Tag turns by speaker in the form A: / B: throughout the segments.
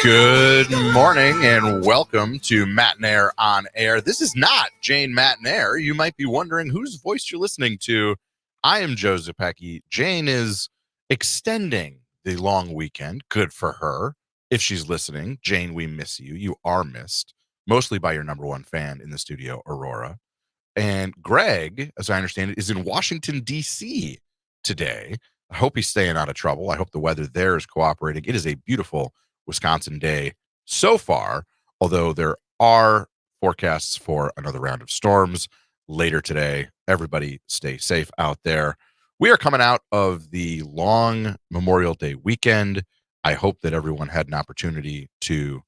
A: Good morning and welcome to Matenaer On Air. This is not Jane Matenaer. You might be wondering whose voice you're listening to. I am Joe Zepecki. Jane is extending the long weekend. Good for her. If she's listening, Jane, we miss you. You are missed, mostly by your number one fan in the studio, Aurora. And Greg, as I understand it, is in Washington, D.C. today. I hope he's staying out of trouble. I hope the weather there is cooperating. It is a beautiful Wisconsin day so far, although there are forecasts for another round of storms later today. Everybody stay safe out there. We are coming out of the long Memorial Day weekend. I hope that everyone had an opportunity to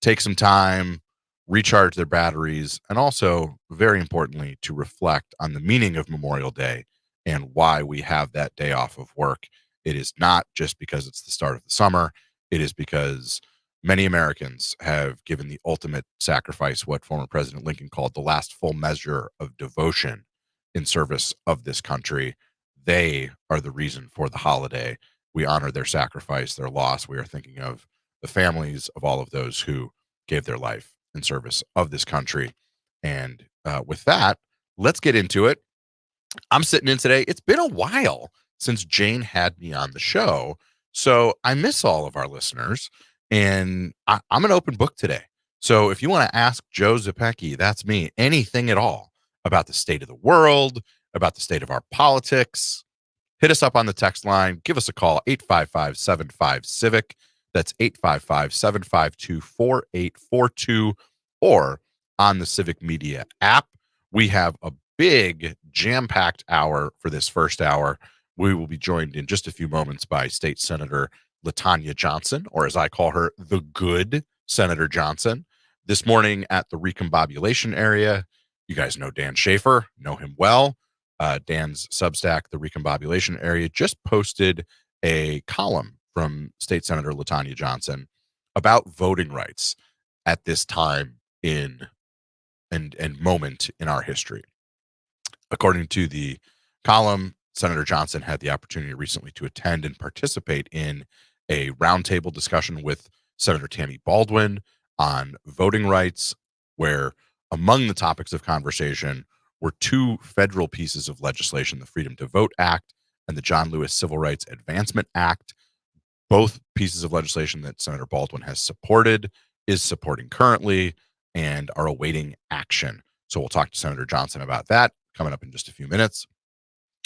A: take some time, recharge their batteries, and also, very importantly, to reflect on the meaning of Memorial Day and why we have that day off of work. It is not just because it's the start of the summer. It is because many Americans have given the ultimate sacrifice, what former President Lincoln called the last full measure of devotion in service of this country. They are the reason for the holiday. We honor their sacrifice, their loss. We are thinking of the families of all of those who gave their life in service of this country. And with that, let's get into it. I'm sitting in today. It's been a while since Jane had me on the show, so I miss all of our listeners, and I'm an open book today. So if you want to ask Joe Zepecki, that's me, anything at all about the state of the world, about the state of our politics, hit us up on the text line. Give us a call, 855-75-CIVIC. That's 855-752-4842, or on the Civic Media app. We have a big jam-packed hour for this first hour. We will be joined in just a few moments by State Senator Latanya Johnson, or as I call her, the good Senator Johnson. This morning at the Recombobulation area, you guys know Dan Schaefer, know him well. Dan's Substack, the Recombobulation area, just posted a column from State Senator Latanya Johnson about voting rights at this time in and moment in our history. According to the column, Senator Johnson had the opportunity recently to attend and participate in a roundtable discussion with Senator Tammy Baldwin on voting rights, where among the topics of conversation were two federal pieces of legislation, the Freedom to Vote Act and the John Lewis Civil Rights Advancement Act, both pieces of legislation that Senator Baldwin has supported, is supporting currently, and are awaiting action. So we'll talk to Senator Johnson about that coming up in just a few minutes.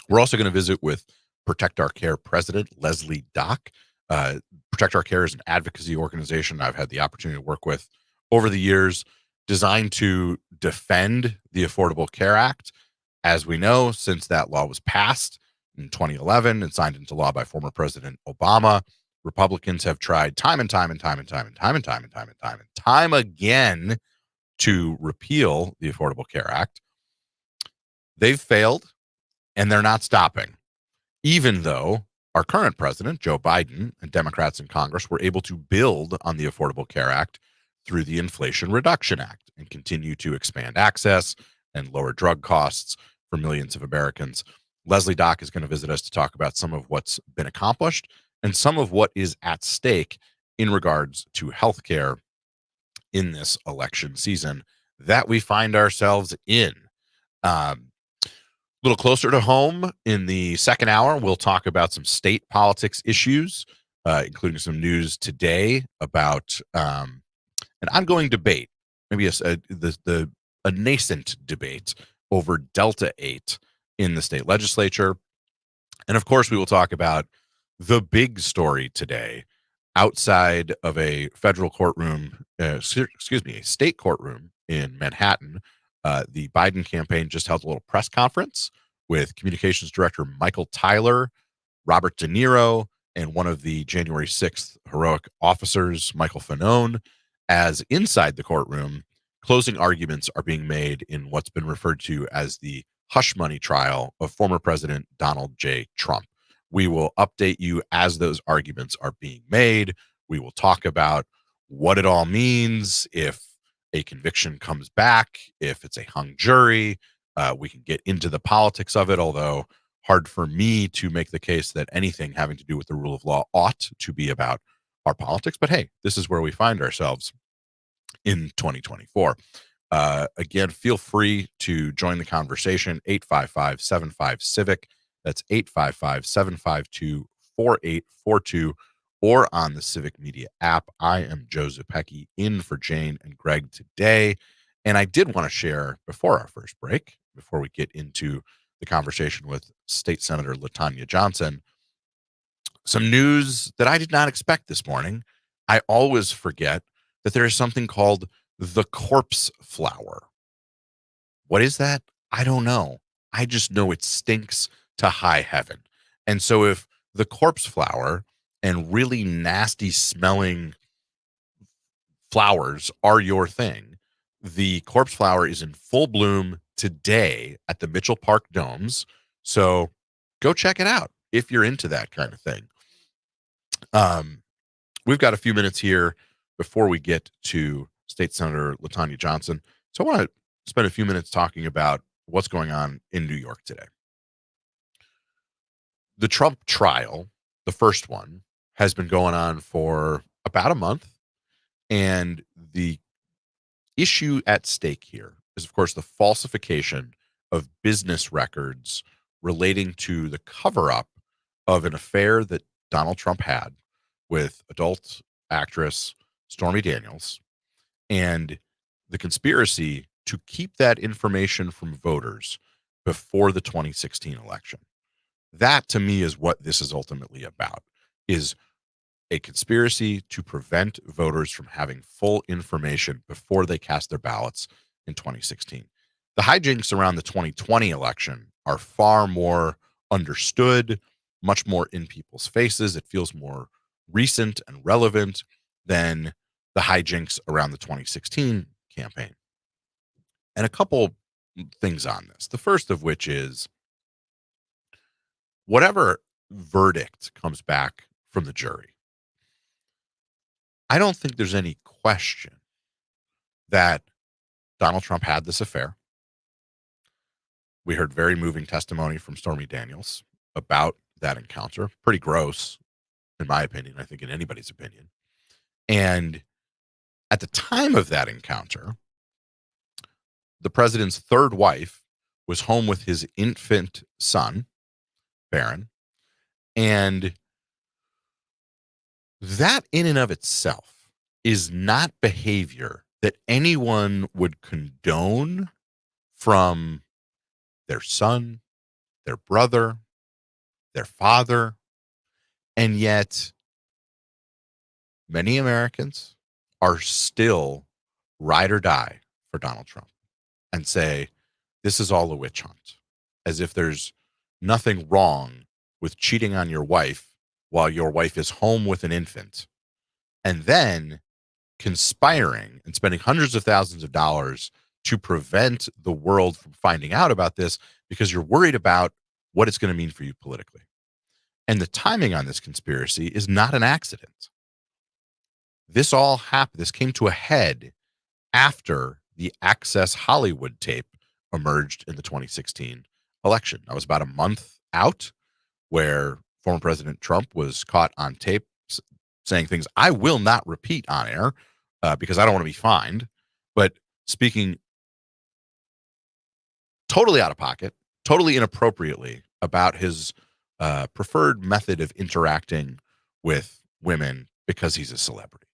A: We're also going to visit with Protect Our Care President Leslie Dock. Protect Our Care is an advocacy organization I've had the opportunity to work with over the years, designed to defend the Affordable Care Act. As we know, since that law was passed in 2011 and signed into law by former President Obama, Republicans have tried time and time again to repeal the Affordable Care Act. They've failed, and they're not stopping, even though our current president, Joe Biden, and Democrats in Congress were able to build on the Affordable Care Act through the Inflation Reduction Act and continue to expand access and lower drug costs for millions of Americans. Leslie Dock is going to visit us to talk about some of what's been accomplished and some of what is at stake in regards to healthcare in this election season that we find ourselves in. A little closer to home in the second hour, we'll talk about some state politics issues, including some news today about an ongoing debate, maybe a nascent debate over Delta 8 in the state legislature. And of course, we will talk about the big story today outside of a federal courtroom, a state courtroom in Manhattan. The Biden campaign just held a little press conference with Communications Director Michael Tyler, Robert De Niro, and one of the January 6th heroic officers, Michael Fanone, as inside the courtroom, closing arguments are being made in what's been referred to as the hush money trial of former President Donald J. Trump. We will update you as those arguments are being made. We will talk about what it all means, if a conviction comes back, if it's a hung jury. We can get into the politics of it, although hard for me to make the case that anything having to do with the rule of law ought to be about our politics. But hey, this is where we find ourselves in 2024. Again, feel free to join the conversation. 855-75-CIVIC. That's 855-752-4842, or on the Civic Media app. I am Joe Zepecki, in for Jane and Greg today. And I did want to share, before our first break, before we get into the conversation with State Senator LaTanya Johnson, some news that I did not expect this morning. I always forget that there is something called the corpse flower. What is that? I don't know. I just know it stinks to high heaven. And so if the corpse flower and really nasty smelling flowers are your thing, the corpse flower is in full bloom today at the Mitchell Park Domes. So go check it out if you're into that kind of thing. We've got a few minutes here before we get to State Senator LaTanya Johnson. So I want to spend a few minutes talking about what's going on in New York today. The Trump trial, the first one, has been going on for about a month. And the issue at stake here is, of course, the falsification of business records relating to the cover-up of an affair that Donald Trump had with adult actress Stormy Daniels, and the conspiracy to keep that information from voters before the 2016 election. That, to me, is what this is ultimately about, is a conspiracy to prevent voters from having full information before they cast their ballots in 2016. The hijinks around the 2020 election are far more understood, much more in people's faces. It feels more recent and relevant than the hijinks around the 2016 campaign. And a couple things on this. The first of which is, whatever verdict comes back from the jury, I don't think there's any question that Donald Trump had this affair. We heard very moving testimony from Stormy Daniels about that encounter. Pretty gross, in my opinion, I think in anybody's opinion. And at the time of that encounter, the president's third wife was home with his infant son, Barron. And that in and of itself is not behavior that anyone would condone from their son, their brother, their father. And yet many Americans are still ride or die for Donald Trump and say, this is all a witch hunt, as if there's nothing wrong with cheating on your wife while your wife is home with an infant, and then conspiring and spending hundreds of thousands of dollars to prevent the world from finding out about this because you're worried about what it's going to mean for you politically. And the timing on this conspiracy is not an accident. This all happened. This came to a head after the Access Hollywood tape emerged in the 2016 election. That was about a month out, where former President Trump was caught on tape saying things I will not repeat on air because I don't want to be fined, but speaking totally out of pocket, totally inappropriately about his preferred method of interacting with women because he's a celebrity.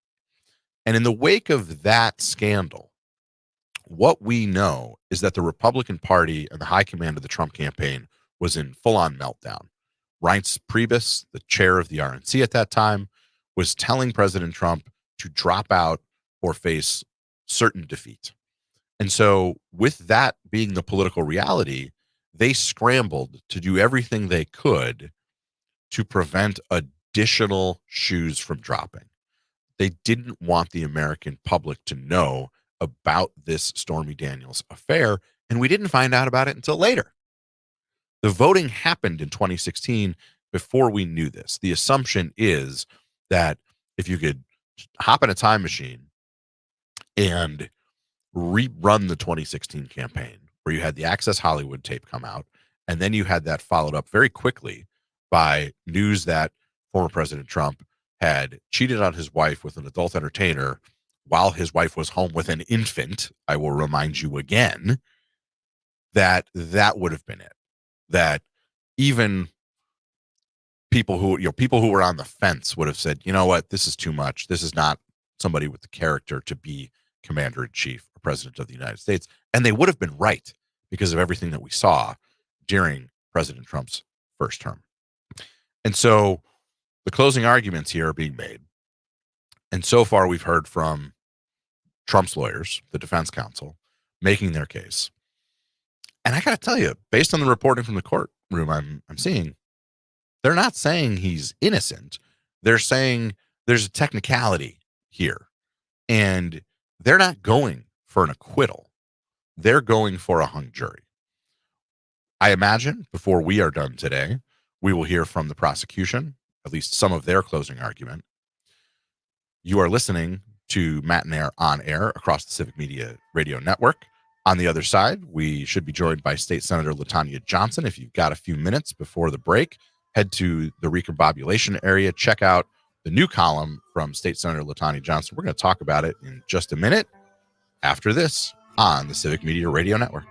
A: And in the wake of that scandal, what we know is that the Republican Party and the high command of the Trump campaign was in full-on meltdown. Reince Priebus, the chair of the RNC at that time, was telling President Trump to drop out or face certain defeat. And so, with that being the political reality, they scrambled to do everything they could to prevent additional shoes from dropping. They didn't want the American public to know about this Stormy Daniels affair, and we didn't find out about it until later. The voting happened in 2016 before we knew this. The assumption is that if you could hop in a time machine and rerun the 2016 campaign, where you had the Access Hollywood tape come out, and then you had that followed up very quickly by news that former President Trump had cheated on his wife with an adult entertainer while his wife was home with an infant, I will remind you again that that would have been it. That even people who were on the fence would have said, you know what, this is too much. This is not somebody with the character to be commander in chief or president of the United States. And they would have been right because of everything that we saw during President Trump's first term. And so the closing arguments here are being made. And so far, we've heard from Trump's lawyers, the defense counsel, making their case. And I got to tell you, based on the reporting from the courtroom I'm seeing, they're not saying he's innocent. They're saying there's a technicality here. And they're not going for an acquittal. They're going for a hung jury. I imagine before we are done today, we will hear from the prosecution, at least some of their closing argument. You are listening to Matenaer On Air across the Civic Media radio network. On the other side, we should be joined by State Senator LaTanya Johnson. If you've got a few minutes before the break, head to the recombobulation area. Check out the new column from State Senator LaTanya Johnson. We're going to talk about it in just a minute after this on the Civic Media radio network.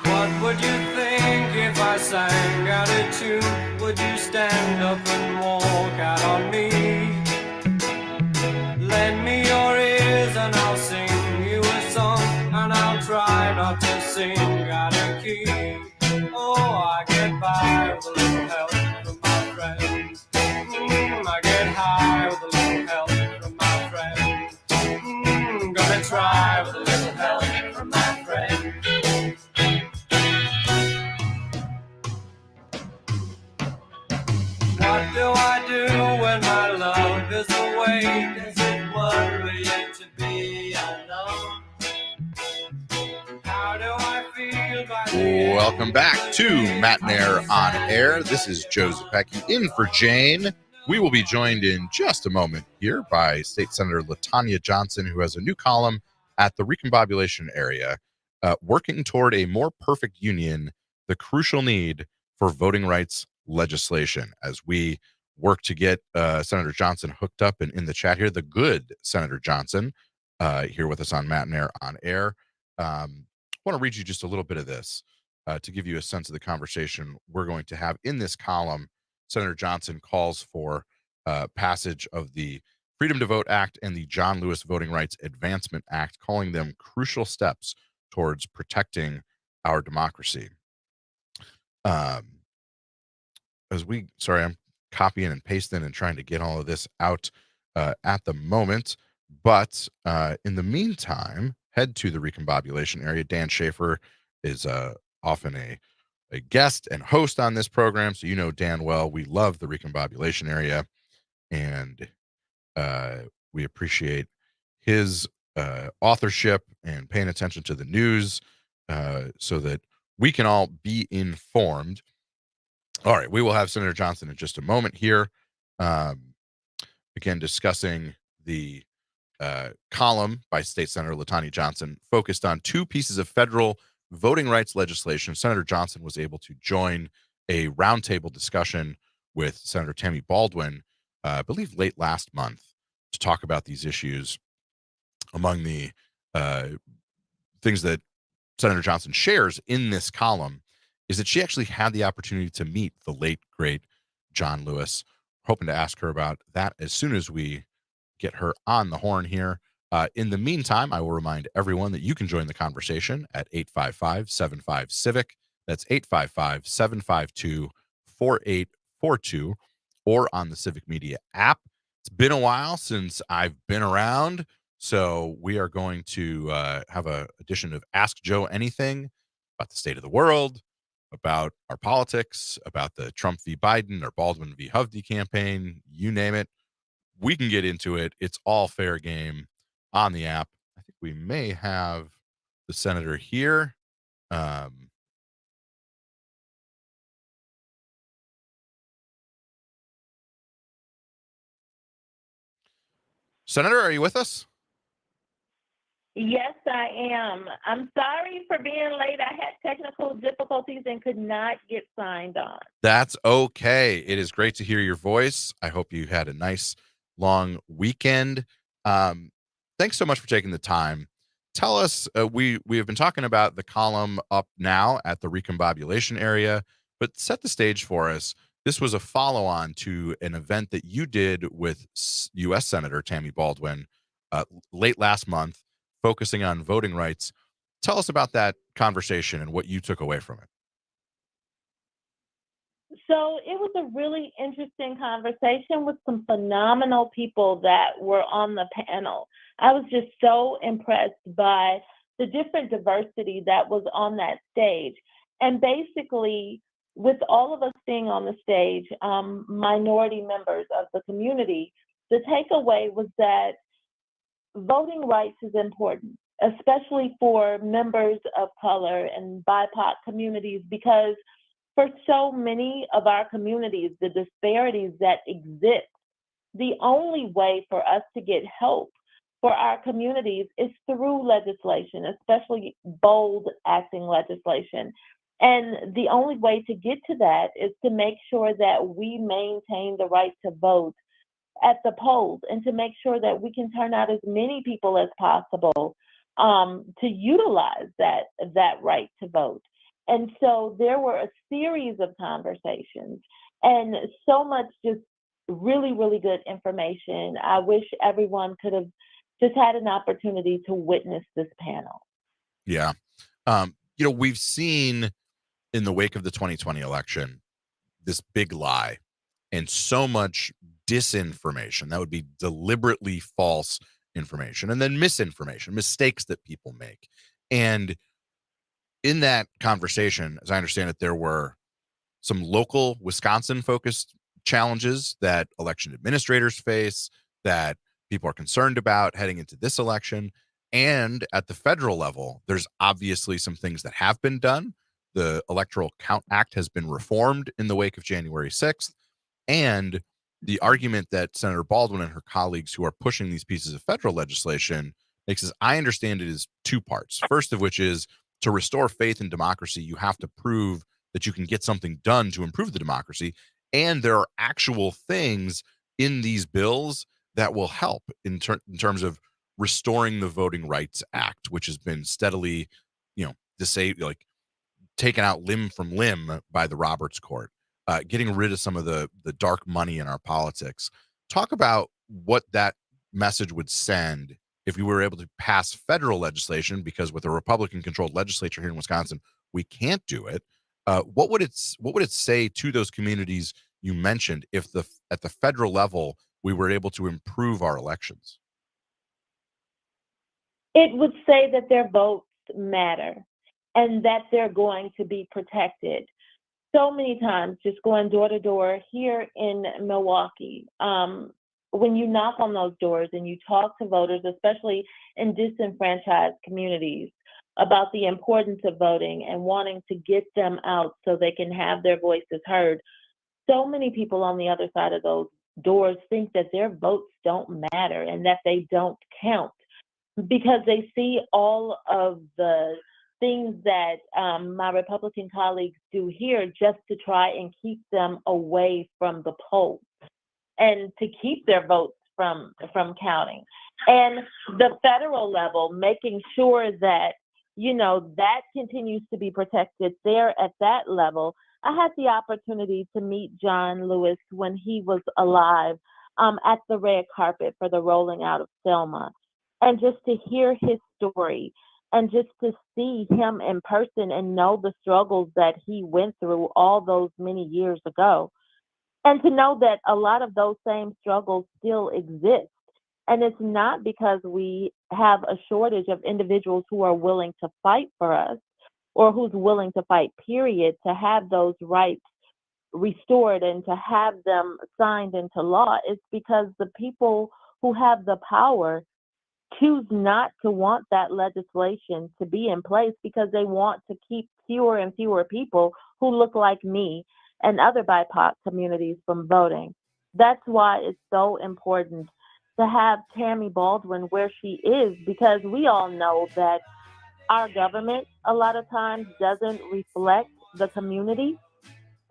B: What would you think if I sang out a tune? Would you stand up and walk out on me? Lend me your ears and I'll sing you a song, and I'll try not to sing out of key. Oh, I get by with a little help from my friends. I get high with a little help from my friends. Gonna try with a little help from my friends. What do I do when my love is away? Does it worry you to be alone? How do I feel by the end?
A: Welcome back to Matenaer On Air. This is Joe Zepecki in for Jane. We will be joined in just a moment here by State Senator LaTanya Johnson, who has a new column at the recombobulation area, working toward a more perfect union, the crucial need for voting rights legislation. As we work to get Senator Johnson hooked up and in the chat here, the good Senator Johnson here with us on Matenaer On Air. I want to read you just a little bit of this to give you a sense of the conversation we're going to have in this column. Senator Johnson calls for passage of the Freedom to Vote Act and the John Lewis Voting Rights Advancement Act, calling them crucial steps towards protecting our democracy. I'm copying and pasting and trying to get all of this out at the moment. But in the meantime, head to the recombobulation area. Dan Schaefer is often a guest and host on this program, so you know Dan well. We love the recombobulation area, and we appreciate his authorship and paying attention to the news so that we can all be informed. All right, we will have Senator Johnson in just a moment here. Again, discussing the column by State Senator Latanya Johnson focused on two pieces of federal voting rights legislation. Senator Johnson was able to join a roundtable discussion with Senator Tammy Baldwin, I believe late last month, to talk about these issues. Among the things that Senator Johnson shares in this column is that she actually had the opportunity to meet the late, great John Lewis. Hoping to ask her about that as soon as we get her on the horn here. In the meantime, I will remind everyone that you can join the conversation at 855-75-CIVIC. That's 855-752-4842 or on the Civic Media app. It's been a while since I've been around, so we are going to have an edition of Ask Joe Anything about the state of the world, about our politics, about the Trump v. Biden or Baldwin v. Hovde campaign, you name it. We can get into it. It's all fair game on the app. I think we may have the senator here. Senator, are you with us?
C: Yes, I am. I'm sorry for being late. I had technical difficulties and could not get signed on.
A: That's okay. It is great to hear your voice. I hope you had a nice long weekend. Thanks so much for taking the time. Tell us, we have been talking about the column up now at the recombobulation area, but set the stage for us. This was a follow-on to an event that you did with U.S. Senator Tammy Baldwin late last month, focusing on voting rights. Tell us about that conversation and what you took away from it.
C: So it was a really interesting conversation with some phenomenal people that were on the panel. I was just so impressed by the different diversity that was on that stage. And basically, with all of us being on the stage, minority members of the community, the takeaway was that voting rights is important, especially for members of color and BIPOC communities, because for so many of our communities, the disparities that exist, the only way for us to get help for our communities is through legislation, especially bold acting legislation. And the only way to get to that is to make sure that we maintain the right to vote at the polls and to make sure that we can turn out as many people as possible to utilize that right to vote. And so there were a series of conversations and so much just really, really good information. I wish everyone could have just had an opportunity to witness this panel.
A: Yeah. We've seen in the wake of the 2020 election, this big lie and so much disinformation that would be deliberately false information, and then misinformation, mistakes that people make. And in that conversation, as I understand it, there were some local Wisconsin focused challenges that election administrators face, that people are concerned about heading into this election. And at the federal level, there's obviously some things that have been done. The Electoral Count Act has been reformed in the wake of January 6th. And the argument that Senator Baldwin and her colleagues who are pushing these pieces of federal legislation makes, as I understand it, is two parts. First of which is, to restore faith in democracy, you have to prove that you can get something done to improve the democracy. And there are actual things in these bills that will help in terms of restoring the Voting Rights Act, which has been steadily, taken out limb from limb by the Roberts Court, getting rid of some of the dark money in our politics. Talk about what that message would send if we were able to pass federal legislation, because with a Republican-controlled legislature here in Wisconsin, we can't do it. What would it say to those communities you mentioned if at the federal level we were able to improve our elections?
C: It would say that their votes matter and that they're going to be protected. So many times, just going door to door here in Milwaukee, when you knock on those doors and you talk to voters, especially in disenfranchised communities, about the importance of voting and wanting to get them out so they can have their voices heard, so many people on the other side of those doors think that their votes don't matter and that they don't count because they see all of the things that my Republican colleagues do here just to try and keep them away from the polls and to keep their votes from counting. And the federal level, making sure that, that continues to be protected there at that level. I had the opportunity to meet John Lewis when he was alive at the red carpet for the rolling out of Selma. And just to hear his story and just to see him in person and know the struggles that he went through all those many years ago. And to know that a lot of those same struggles still exist. And it's not because we have a shortage of individuals who are willing to fight for us or who's willing to fight, period, to have those rights restored and to have them signed into law. It's because the people who have the power choose not to want that legislation to be in place because they want to keep fewer and fewer people who look like me and other BIPOC communities from voting. That's why it's so important to have Tammy Baldwin where she is, because we all know that our government a lot of times doesn't reflect the community.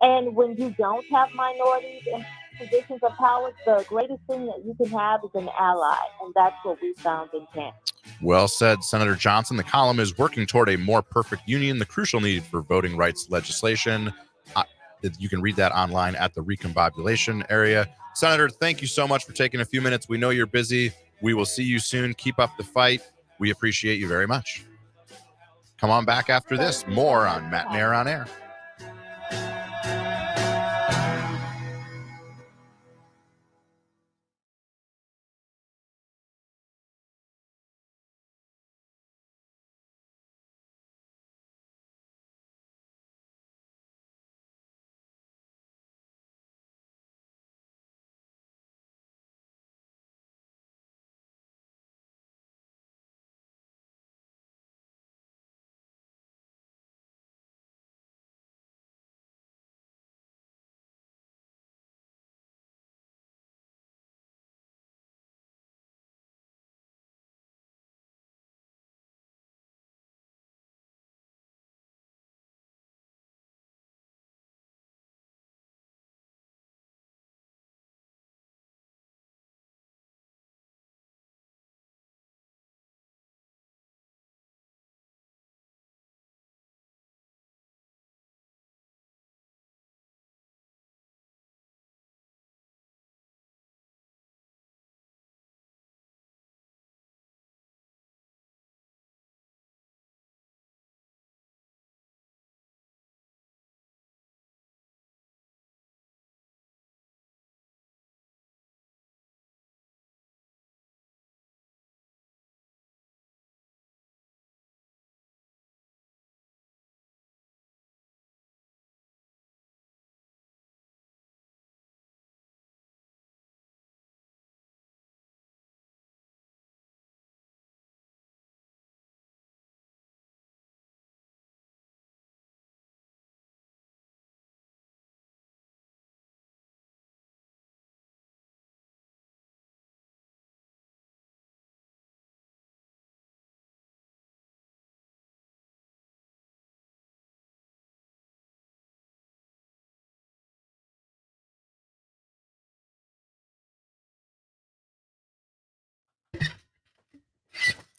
C: And when you don't have minorities in positions of power, the greatest thing that you can have is an ally. And that's what we found in Tammy.
A: Well said, Senator Johnson. The column is Working Toward a More Perfect Union, the Crucial Need for Voting Rights Legislation. You can read that online at the Recombobulation area. Senator, thank you so much for taking a few minutes. We know you're busy. We will see you soon. Keep up the fight. We appreciate you very much. Come on back after this. More on Matenaer On Air.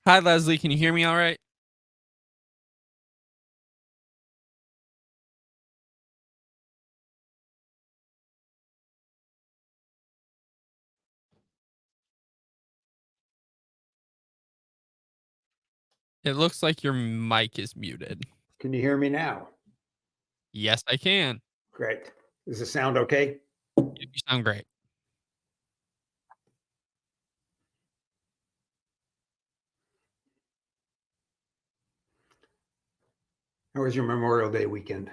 D: Hi, Leslie. Can you hear me all right? It looks like your mic is muted.
E: Can you hear me now?
D: Yes, I can.
E: Great. Does it sound okay?
D: You sound great.
E: How was your Memorial Day weekend?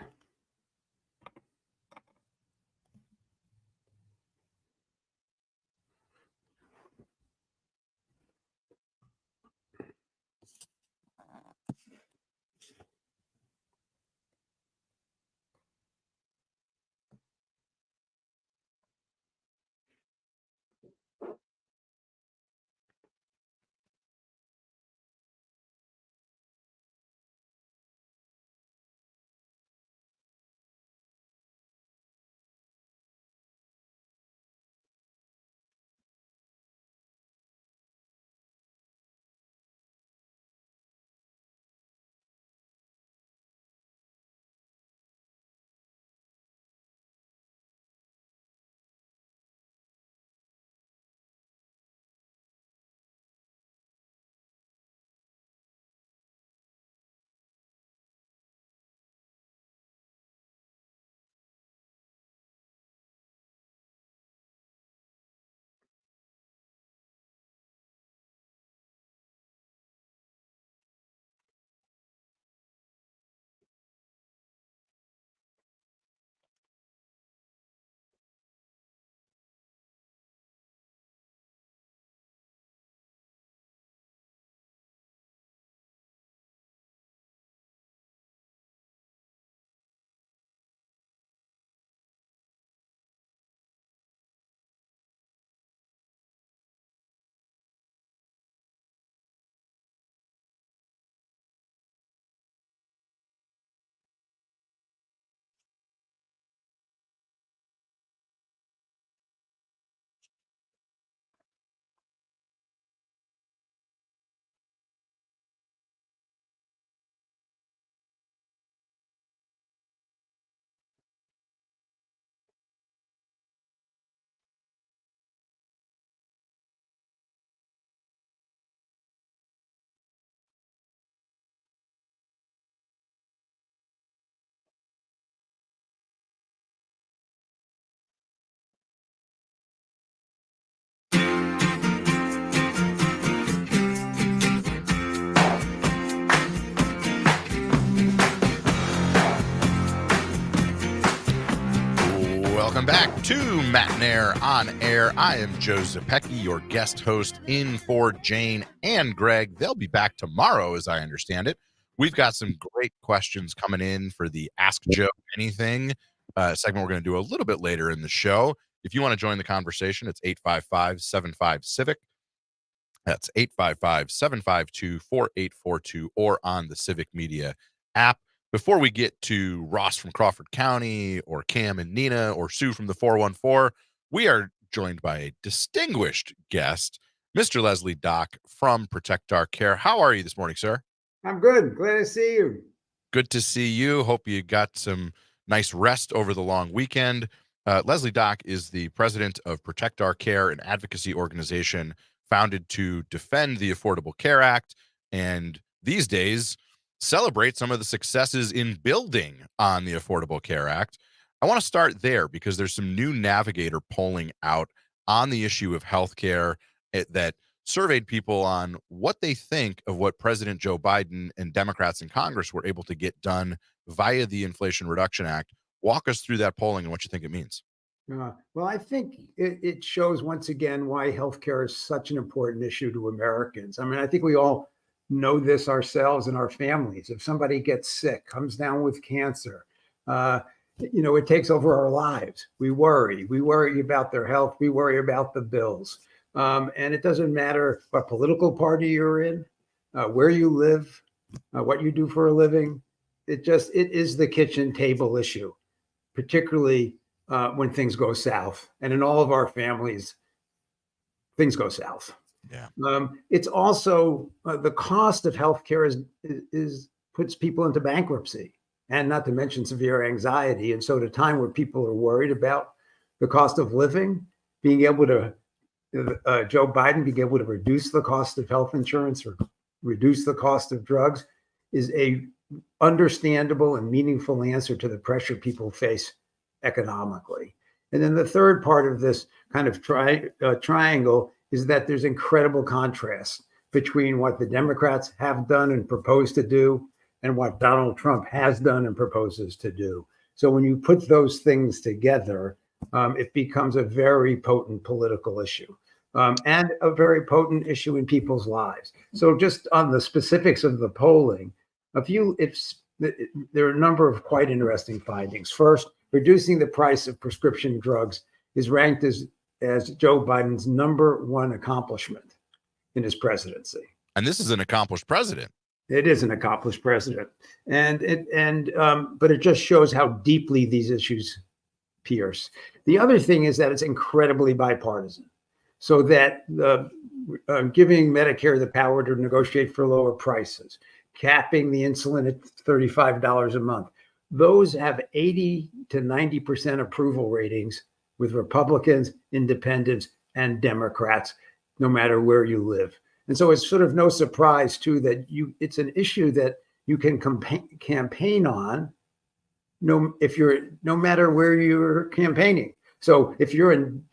A: to Matenaer On Air. I am Joe Zepecki, your guest host in for Jane and Greg. They'll be back tomorrow, as I understand it. We've got some great questions coming in for the Ask Joe Anything segment we're going to do a little bit later in the show. If you want to join the conversation, it's 855-75-CIVIC. That's 855-752-4842 or on the Civic Media app. Before we get to Ross from Crawford County or Cam and Nina or Sue from the 414, we are joined by a distinguished guest, Mr. Leslie Dock from Protect Our Care. How are you this morning, sir?
E: I'm good. Glad to see you.
A: Good to see you. Hope you got some nice rest over the long weekend. Leslie Dock is the president of Protect Our Care, an advocacy organization founded to defend the Affordable Care Act, and these days celebrate some of the successes in building on the Affordable Care Act. I want to start there because there's some new Navigator polling out on the issue of healthcare that surveyed people on what they think of what President Joe Biden and Democrats in Congress were able to get done via the Inflation Reduction Act. Walk us through that polling and what you think it means.
E: Well, I think it shows once again why healthcare is such an important issue to Americans. I mean, I think we all know this ourselves and our families. If somebody gets sick, comes down with cancer, it takes over our lives. We worry about their health. We worry about the bills. And it doesn't matter what political party you're in, where you live, what you do for a living. It is the kitchen table issue, particularly when things go south. And in all of our families, things go south.
A: Yeah.
E: It's also the cost of healthcare is puts people into bankruptcy, and not to mention severe anxiety. And so at a time where people are worried about the cost of living, being able to Joe Biden being able to reduce the cost of health insurance or reduce the cost of drugs is a understandable and meaningful answer to the pressure people face economically. And then the third part of this kind of triangle is that there's incredible contrast between what the Democrats have done and propose to do and what Donald Trump has done and proposes to do. So when you put those things together, it becomes a very potent political issue and a very potent issue in people's lives. So just on the specifics of the polling, there are a number of quite interesting findings. First, reducing the price of prescription drugs is ranked as Joe Biden's number one accomplishment in his presidency.
A: And this is an accomplished president.
E: It is an accomplished president, but it just shows how deeply these issues pierce. The other thing is that it's incredibly bipartisan, so that giving Medicare the power to negotiate for lower prices, capping the insulin at $35 a month, those have 80 to 90% approval ratings with Republicans, independents, and Democrats, no matter where you live. And so it's sort of no surprise, too, that it's an issue that you can campaign on no matter where you're campaigning. So if you're in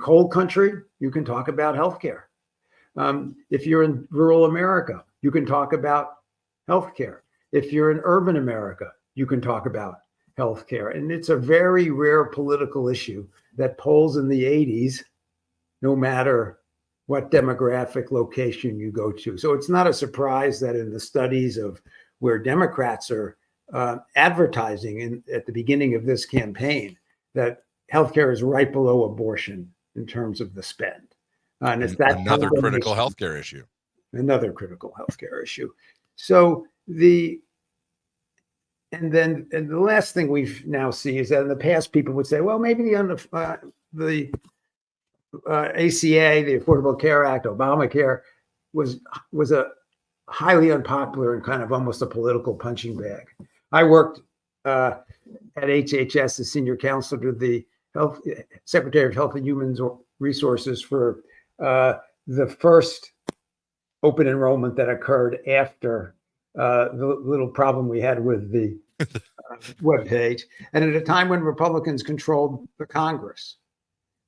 E: cold country, you can talk about healthcare. If you're in rural America, you can talk about healthcare. If you're in urban America, you can talk about healthcare. And it's a very rare political issue that polls in the 80s, no matter what demographic location you go to. So it's not a surprise that in the studies of where Democrats are advertising at the beginning of this campaign, that healthcare is right below abortion in terms of the spend. And it's that
A: another critical healthcare issue.
E: Another critical healthcare issue. So the last thing we now see is that in the past, people would say, well, maybe the ACA, the Affordable Care Act, Obamacare, was a highly unpopular and kind of almost a political punching bag. I worked at HHS as senior counselor to the Secretary of Health and Human Resources for the first open enrollment that occurred after the little problem we had with the webpage, and at a time when Republicans controlled the Congress.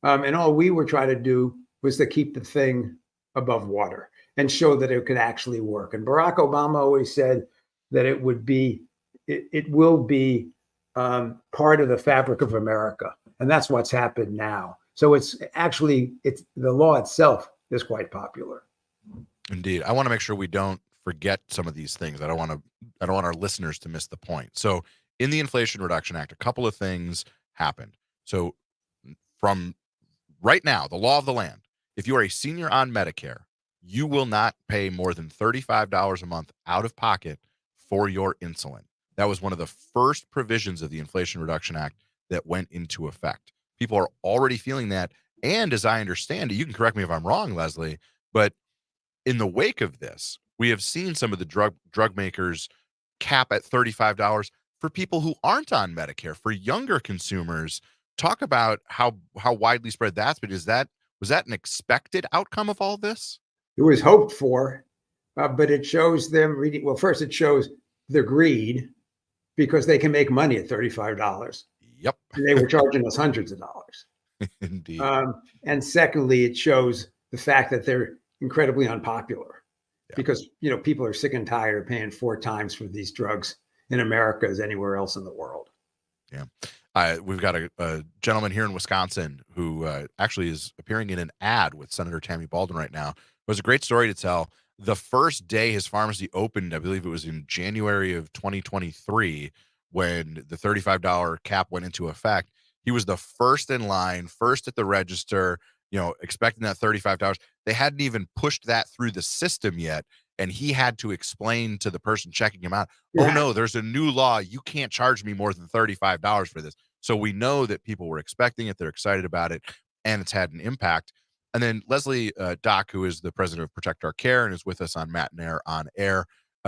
E: And all we were trying to do was to keep the thing above water and show that it could actually work. And Barack Obama always said that it will be part of the fabric of America. And that's what's happened now. So it's the law itself is quite popular.
A: Indeed. I want to make sure we don't forget some of these things. I don't want our listeners to miss the point. So in the Inflation Reduction Act, a couple of things happened. So from right now, the law of the land, if you are a senior on Medicare, you will not pay more than $35 a month out of pocket for your insulin. That was one of the first provisions of the Inflation Reduction Act that went into effect. People are already feeling that. And as I understand it, you can correct me if I'm wrong, Leslie, but in the wake of this, we have seen some of the drug makers cap at $35 for people who aren't on Medicare, for younger consumers. Talk about how widely spread that's been. Was that an expected outcome of all this?
E: It was hoped for, but it shows them reading. Well, first it shows the greed because they can make money at $35.
A: Yep.
E: They were charging us hundreds of dollars.
A: Indeed.
E: And secondly, it shows the fact that they're incredibly unpopular because, people are sick and tired of paying 4 times for these drugs in America as anywhere else in the world.
A: Yeah. We've got a gentleman here in Wisconsin who actually is appearing in an ad with Senator Tammy Baldwin right now. It was a great story to tell. The first day his pharmacy opened, I believe it was in January of 2023, when the $35 cap went into effect. He was the first in line, first at the register, expecting that $35. They hadn't even pushed that through the system yet. And he had to explain to the person checking him out, oh no, there's a new law. You can't charge me more than $35 for this. So we know that people were expecting it. They're excited about it, and it's had an impact. And then Leslie Dock, who is the president of Protect Our Care and is with us on Matenaer On Air.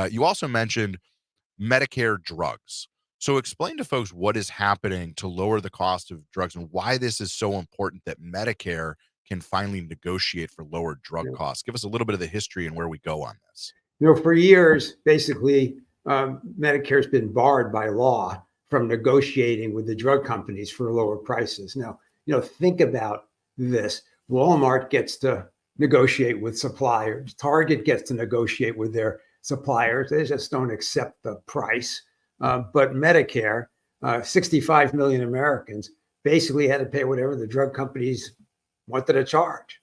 A: You also mentioned Medicare drugs. So explain to folks what is happening to lower the cost of drugs and why this is so important that Medicare can finally negotiate for lower drug costs. Give us a little bit of the history and where we go on this.
E: For years, basically, Medicare's been barred by law from negotiating with the drug companies for lower prices. Now, think about this. Walmart gets to negotiate with suppliers. Target gets to negotiate with their suppliers. They just don't accept the price. But Medicare, 65 million Americans basically had to pay whatever the drug companies wanted to charge.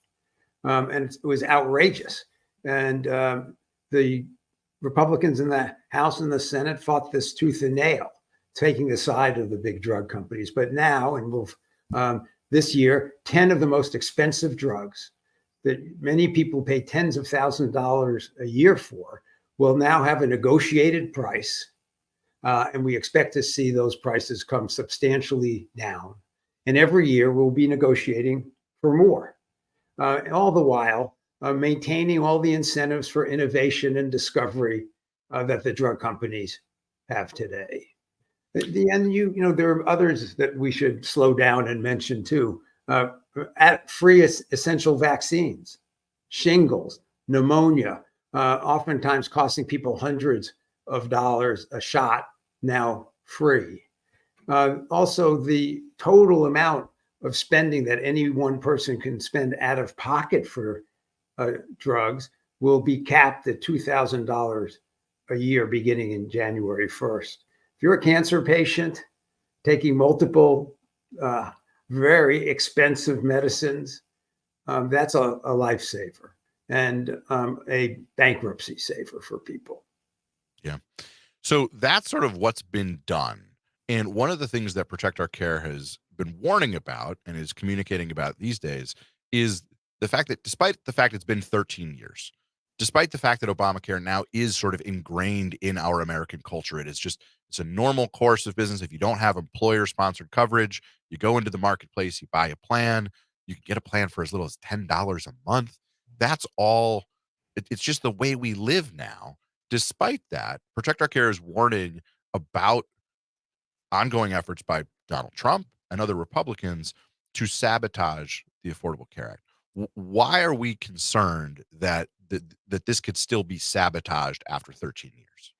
E: And it was outrageous. And the Republicans in the House and the Senate fought this tooth and nail, taking the side of the big drug companies. But now, and this year, 10 of the most expensive drugs that many people pay tens of thousands of dollars a year for will now have a negotiated price. And we expect to see those prices come substantially down. And every year we'll be negotiating for more, all the while maintaining all the incentives for innovation and discovery that the drug companies have today. And there are others that we should slow down and mention too. At free essential vaccines, shingles, pneumonia, oftentimes costing people hundreds of dollars a shot, now free. Also, the total amount of spending that any one person can spend out of pocket for drugs will be capped at $2,000 a year beginning in January 1st. If you're a cancer patient taking multiple very expensive medicines, that's a lifesaver and a bankruptcy saver for people.
A: Yeah. So that's sort of what's been done. And one of the things that Protect Our Care has been warning about and is communicating about these days is the fact that despite the fact it's been 13 years, despite the fact that Obamacare now is sort of ingrained in our American culture, it's a normal course of business. If you don't have employer-sponsored coverage, you go into the marketplace, you buy a plan, you can get a plan for as little as $10 a month. That's all. It's just the way we live now. Despite that, Protect Our Care is warning about ongoing efforts by Donald Trump and other Republicans to sabotage the Affordable Care Act. Why are we concerned that this could still be sabotaged after 13 years?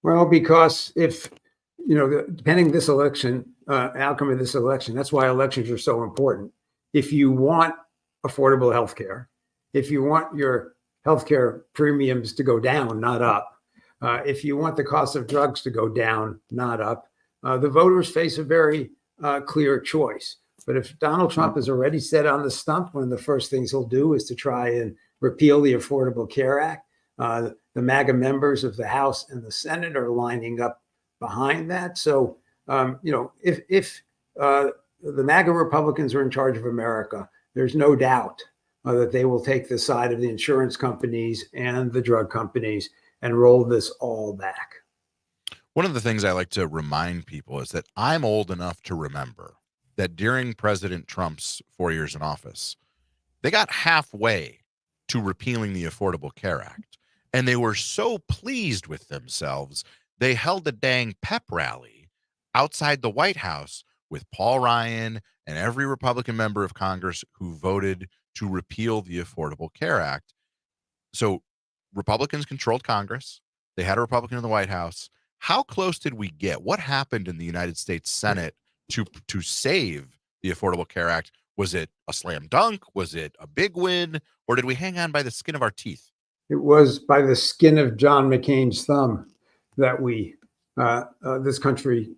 E: Well, because if, depending this election, outcome of this election, that's why elections are so important. If you want affordable health care, if you want your healthcare premiums to go down, not up, if you want the cost of drugs to go down, not up, the voters face a very clear choice. But if Donald Trump is already set on the stump, one of the first things he'll do is to try and repeal the Affordable Care Act. The MAGA members of the House and the Senate are lining up behind that. So, if the MAGA Republicans are in charge of America, there's no doubt that they will take the side of the insurance companies and the drug companies and roll this all back.
A: One of the things I like to remind people is that I'm old enough to remember that during President Trump's 4 years in office, they got halfway to repealing the Affordable Care Act. And they were so pleased with themselves, they held a dang pep rally outside the White House with Paul Ryan and every Republican member of Congress who voted to repeal the Affordable Care Act. So Republicans controlled Congress. They had a Republican in the White House. How close did we get? What happened in the United States Senate to save the Affordable Care Act? Was it a slam dunk? Was it a big win? Or did we hang on by the skin of our teeth?
E: It was by the skin of John McCain's thumb that this country,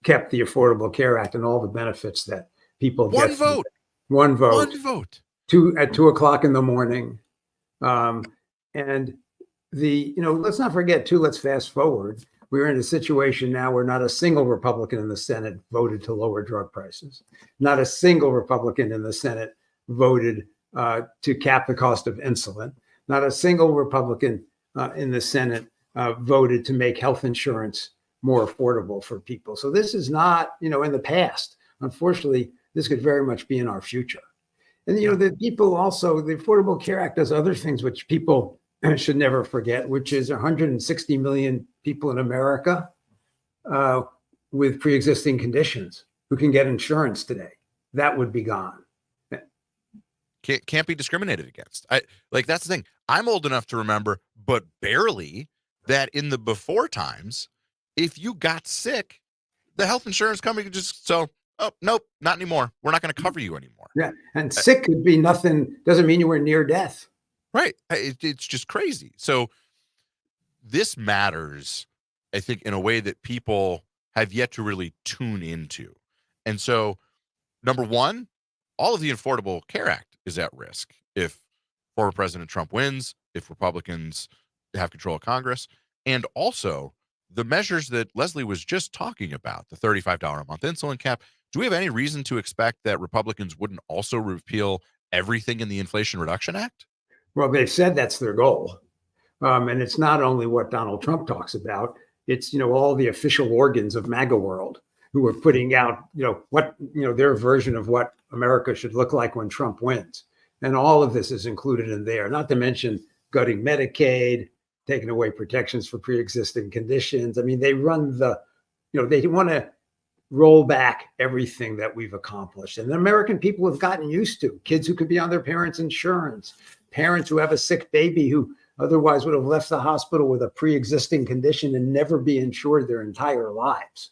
E: kept the Affordable Care Act and all the benefits that people get.
A: One vote.
E: One vote.
A: One vote.
E: At 2:00 in the morning. And let's not forget too, let's fast forward. We're in a situation now where not a single Republican in the Senate voted to lower drug prices. Not a single Republican in the Senate voted to cap the cost of insulin. Not a single Republican in the Senate voted to make health insurance more affordable for people. So this is not, in the past. Unfortunately, this could very much be in our future. And, the people also, the Affordable Care Act does other things which people should never forget, which is 160 million people in America with pre-existing conditions who can get insurance today. That would be gone.
A: Can't be discriminated against. That's the thing. I'm old enough to remember, but barely, that in the before times, if you got sick, the health insurance company could just oh, nope, not anymore. We're not going to cover you anymore.
E: Yeah. And sick could be nothing, doesn't mean you were near death.
A: Right. It's just crazy. So this matters, I think, in a way that people have yet to really tune into. And so, number one, all of the Affordable Care Act is at risk if former President Trump wins, if Republicans have control of Congress, and also the measures that Leslie was just talking about, the $35 a month insulin cap. Do we have any reason to expect that Republicans wouldn't also repeal everything in the Inflation Reduction Act?
E: Well, they've said that's their goal. And it's not only what Donald Trump talks about, it's, all the official organs of MAGA world who are putting out, their version of what America should look like when Trump wins. And all of this is included in there, not to mention gutting Medicaid, taking away protections for pre-existing conditions. I mean, they run they want to roll back everything that we've accomplished. And the American people have gotten used to kids who could be on their parents' insurance, parents who have a sick baby who otherwise would have left the hospital with a pre-existing condition and never be insured their entire lives.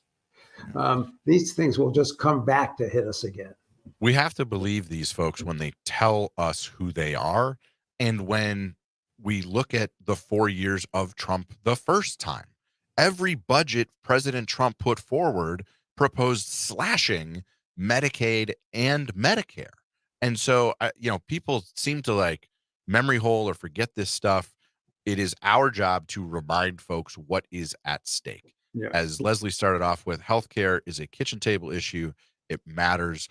E: These things will just come back to hit us again.
A: We have to believe these folks when they tell us who they are. And when we look at the 4 years of Trump the first time, every budget President Trump put forward proposed slashing Medicaid and Medicare. And so, people seem to memory hole or forget this stuff. It is our job to remind folks what is at stake.
E: Yeah.
A: As Leslie started off with, healthcare is a kitchen table issue. It matters.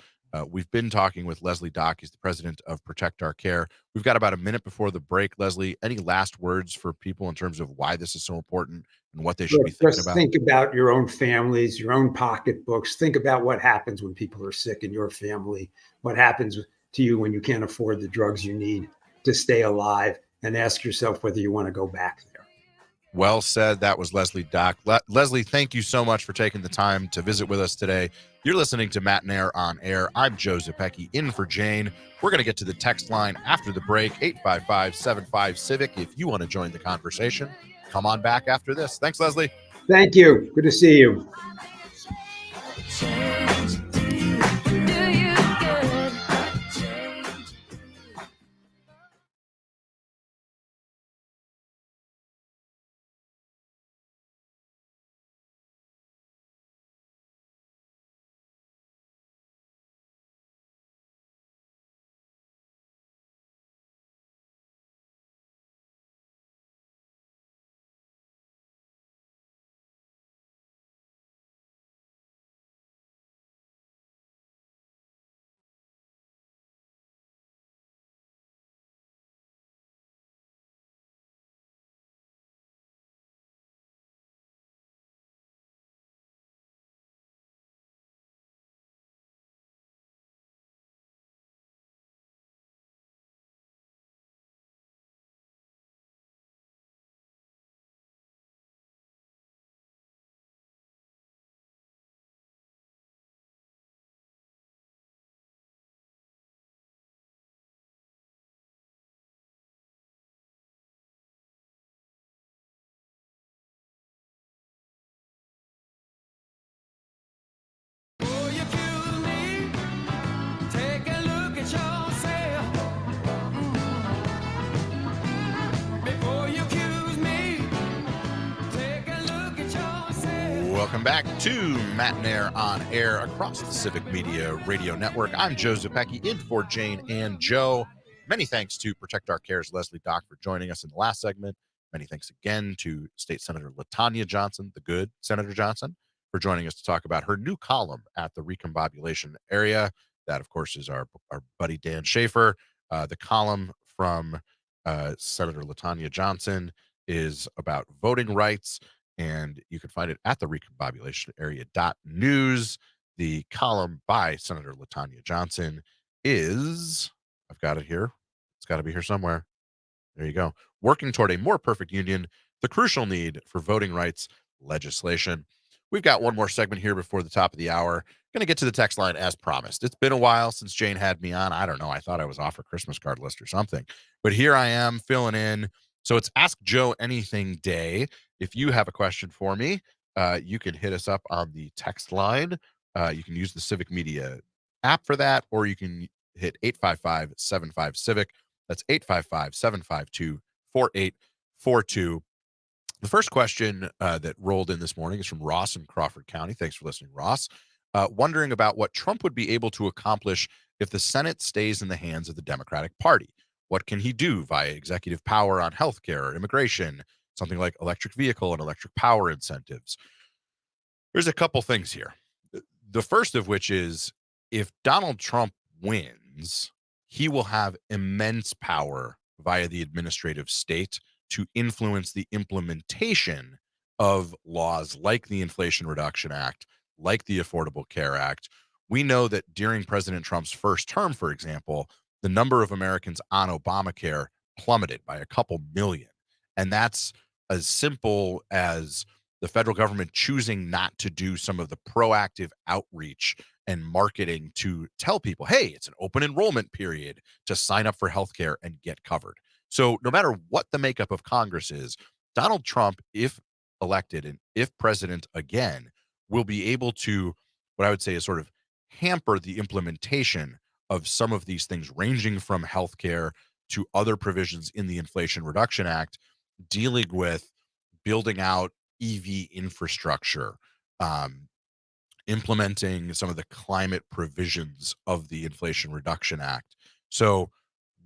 A: We've been talking with Leslie Dock. He's the president of Protect Our Care. We've got about a minute before the break. Leslie, any last words for people in terms of why this is so important and what they should be thinking about?
E: Think about your own families, your own pocketbooks. Think about what happens when people are sick in your family, what happens to you when you can't afford the drugs you need to stay alive, and ask yourself whether you want to go back there.
A: Well said. That was Leslie Dock. Leslie, thank you so much for taking the time to visit with us today. You're listening to Matenaer On Air. I'm Joe Zepecki, in for Jane. We're going to get to the text line after the break, 855-75-CIVIC. If you want to join the conversation, come on back after this. Thanks, Leslie.
E: Thank you. Good to see you.
B: at yourself. Before you accuse me, take a look at yourself.
A: Welcome back to Matenaer On Air across the Civic Media Radio Network. I'm Joe Zepecki, in for Jane and Joe. Many thanks to Protect Our Care's Leslie Dock for joining us in the last segment. Many thanks again to State Senator LaTanya Johnson, the good Senator Johnson, for joining us to talk about her new column at the recombobulation area. That, of course, is our buddy Dan Schaefer. The column from Senator LaTanya Johnson is about voting rights, and you can find it at the recombobulation area.news. The column by Senator LaTanya Johnson is, I've got it here. It's got to be here somewhere. There you go. Working toward a more perfect union, the crucial need for voting rights legislation. We've got one more segment here before the top of the hour. Going to get to the text line as promised. It's been a while since Jane had me on. I don't know. I thought I was off her Christmas card list or something. But here I am filling in. So it's Ask Joe Anything Day. If you have a question for me, you can hit us up on the text line. You can use the Civic Media app for that, or you can hit 855-75-CIVIC. That's 855-752-4842. The first question that rolled in this morning is from Ross in Crawford County. Thanks for listening, Ross. Wondering about what Trump would be able to accomplish if the Senate stays in the hands of the Democratic Party. What can he do via executive power on healthcare or immigration, something like electric vehicle and electric power incentives? There's a couple things here. The first of which is, if Donald Trump wins, he will have immense power via the administrative state to influence the implementation of laws like the Inflation Reduction Act, like the Affordable Care Act. We know that during President Trump's first term, for example, the number of Americans on Obamacare plummeted by a couple million. And that's as simple as the federal government choosing not to do some of the proactive outreach and marketing to tell people, hey, it's an open enrollment period to sign up for healthcare and get covered. So no matter what the makeup of Congress is, Donald Trump, if elected and if president again, will be able to, what I would say is sort of hamper the implementation of some of these things, ranging from healthcare to other provisions in the Inflation Reduction Act, dealing with building out EV infrastructure, implementing some of the climate provisions of the Inflation Reduction Act. So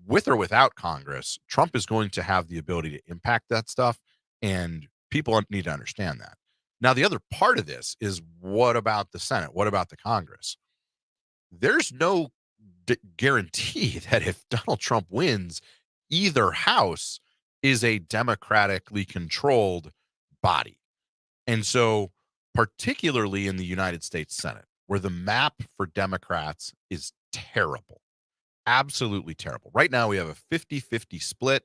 A: with or without Congress, Trump is going to have the ability to impact that stuff, and people need to understand that. Now, the other part of this is, what about the Senate? What about the Congress? There's no guarantee that if Donald Trump wins, either house is a democratically controlled body. And so, particularly in the United States Senate, where the map for Democrats is terrible, absolutely terrible. Right now, we have a 50-50 split.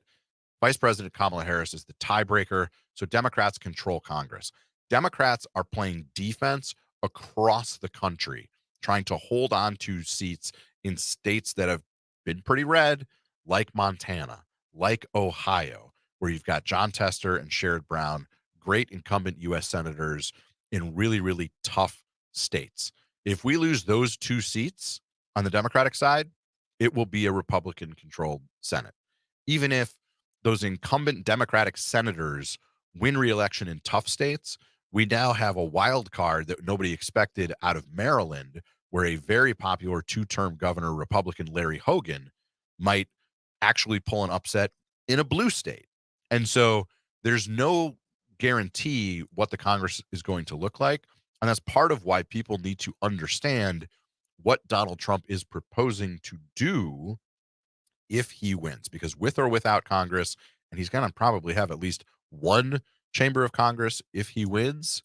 A: Vice President Kamala Harris is the tiebreaker, so Democrats control Congress. Democrats are playing defense across the country, trying to hold on to seats in states that have been pretty red, like Montana, like Ohio, where you've got John Tester and Sherrod Brown, great incumbent U.S. senators in really, really tough states. If we lose those two seats on the Democratic side, it will be a Republican-controlled Senate. Even if those incumbent Democratic senators win re-election in tough states, we now have a wild card that nobody expected out of Maryland, where a very popular two-term governor, Republican Larry Hogan, might actually pull an upset in a blue state. And so there's no guarantee what the Congress is going to look like. And that's part of why people need to understand what Donald Trump is proposing to do if he wins, because with or without Congress, and he's going to probably have at least one chamber of Congress if he wins,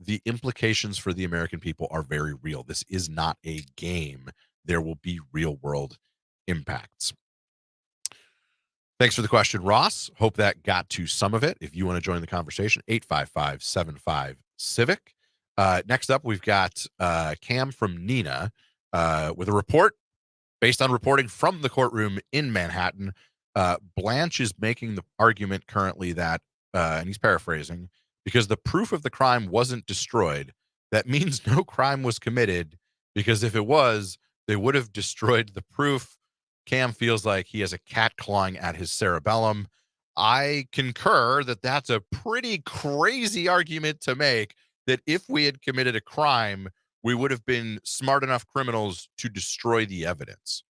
A: the implications for the American people are very real. This is not a game. There will be real world impacts. Thanks for the question, Ross. Hope that got to some of it. If you want to join the conversation, 855-75-CIVIC. Next up, we've got Cam from Nina with a report based on reporting from the courtroom in Manhattan. Blanche is making the argument currently that, and he's paraphrasing, because the proof of the crime wasn't destroyed, that means no crime was committed, because if it was, They would have destroyed the proof. Cam feels like he has a cat clawing at his cerebellum. I concur that that's a pretty crazy argument to make, that if we had committed a crime, we would have been smart enough criminals to destroy the evidence.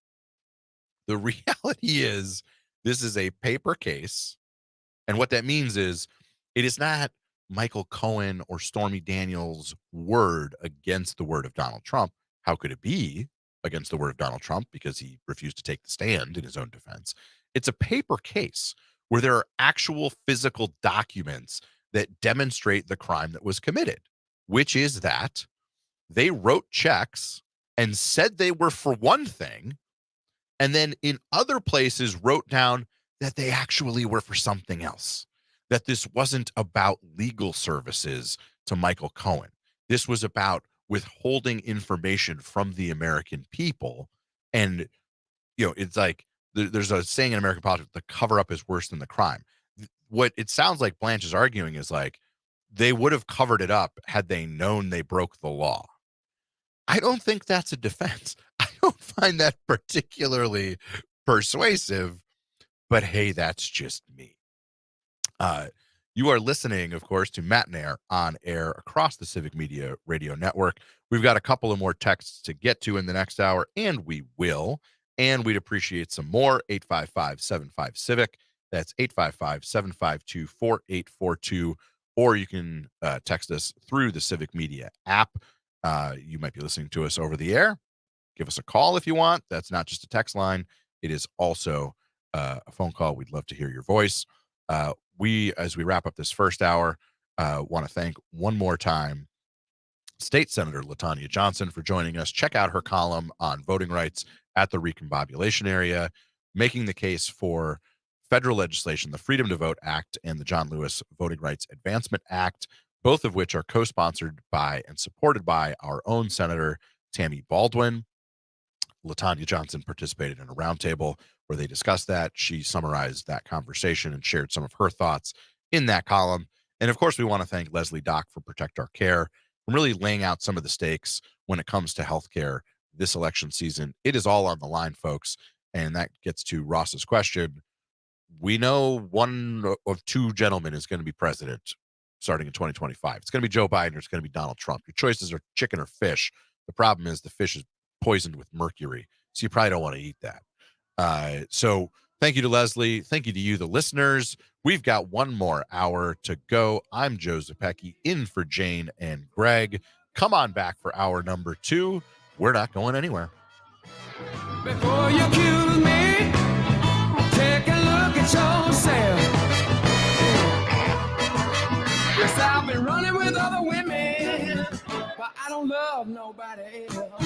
A: The reality is, this is a paper case. And what that means is, it is not Michael Cohen or Stormy Daniels' word against the word of Donald Trump. How could it be against the word of Donald Trump? Because he refused to take the stand in his own defense. It's a paper case where there are actual physical documents that demonstrate the crime that was committed, which is that they wrote checks and said they were for one thing, and then in other places wrote down that they actually were for something else, that this wasn't about legal services to Michael Cohen. This was about withholding information from the American people. And, it's like there's a saying in American politics, the cover up is worse than the crime. What it sounds like Blanche is arguing is like, they would have covered it up had they known they broke the law. I don't think that's a defense. I don't find that particularly persuasive, but hey, that's just me. You are listening, of course, to Matenaer On Air across the Civic Media radio network. We've got a couple of more texts to get to in the next hour, and we will. And we'd appreciate some more. 855-75-CIVIC. That's 855-752-4842. Or you can text us through the Civic Media app. You might be listening to us over the air. Give us a call if you want. That's not just a text line. It is also a phone call. We'd love to hear your voice. As we wrap up this first hour, want to thank one more time State Senator LaTanya Johnson for joining us. Check out her column on voting rights at the Recombobulation Area, making the case for federal legislation, the Freedom to Vote Act and the John Lewis Voting Rights Advancement Act, both of which are co-sponsored by and supported by our own Senator Tammy Baldwin. LaTanya Johnson participated in a roundtable where they discussed that. She summarized that conversation and shared some of her thoughts in that column. And of course, we want to thank Leslie Dock for Protect Our Care, from really laying out some of the stakes when it comes to healthcare this election season. It is all on the line, folks. And that gets to Ross's question. We know one of two gentlemen is going to be president starting in 2025. It's going to be Joe Biden or it's going to be Donald Trump. Your choices are chicken or fish. The problem is the fish is poisoned with mercury, so you probably don't want to eat that. So thank you to Leslie. Thank you to you, the listeners. We've got one more hour to go. I'm Joe Zepecki, in for Jane and Greg. Come on back for hour number 2. We're not going anywhere.
B: Before you accuse me, take a look at yourself. Yes, I've been running with other women, but I don't love nobody else.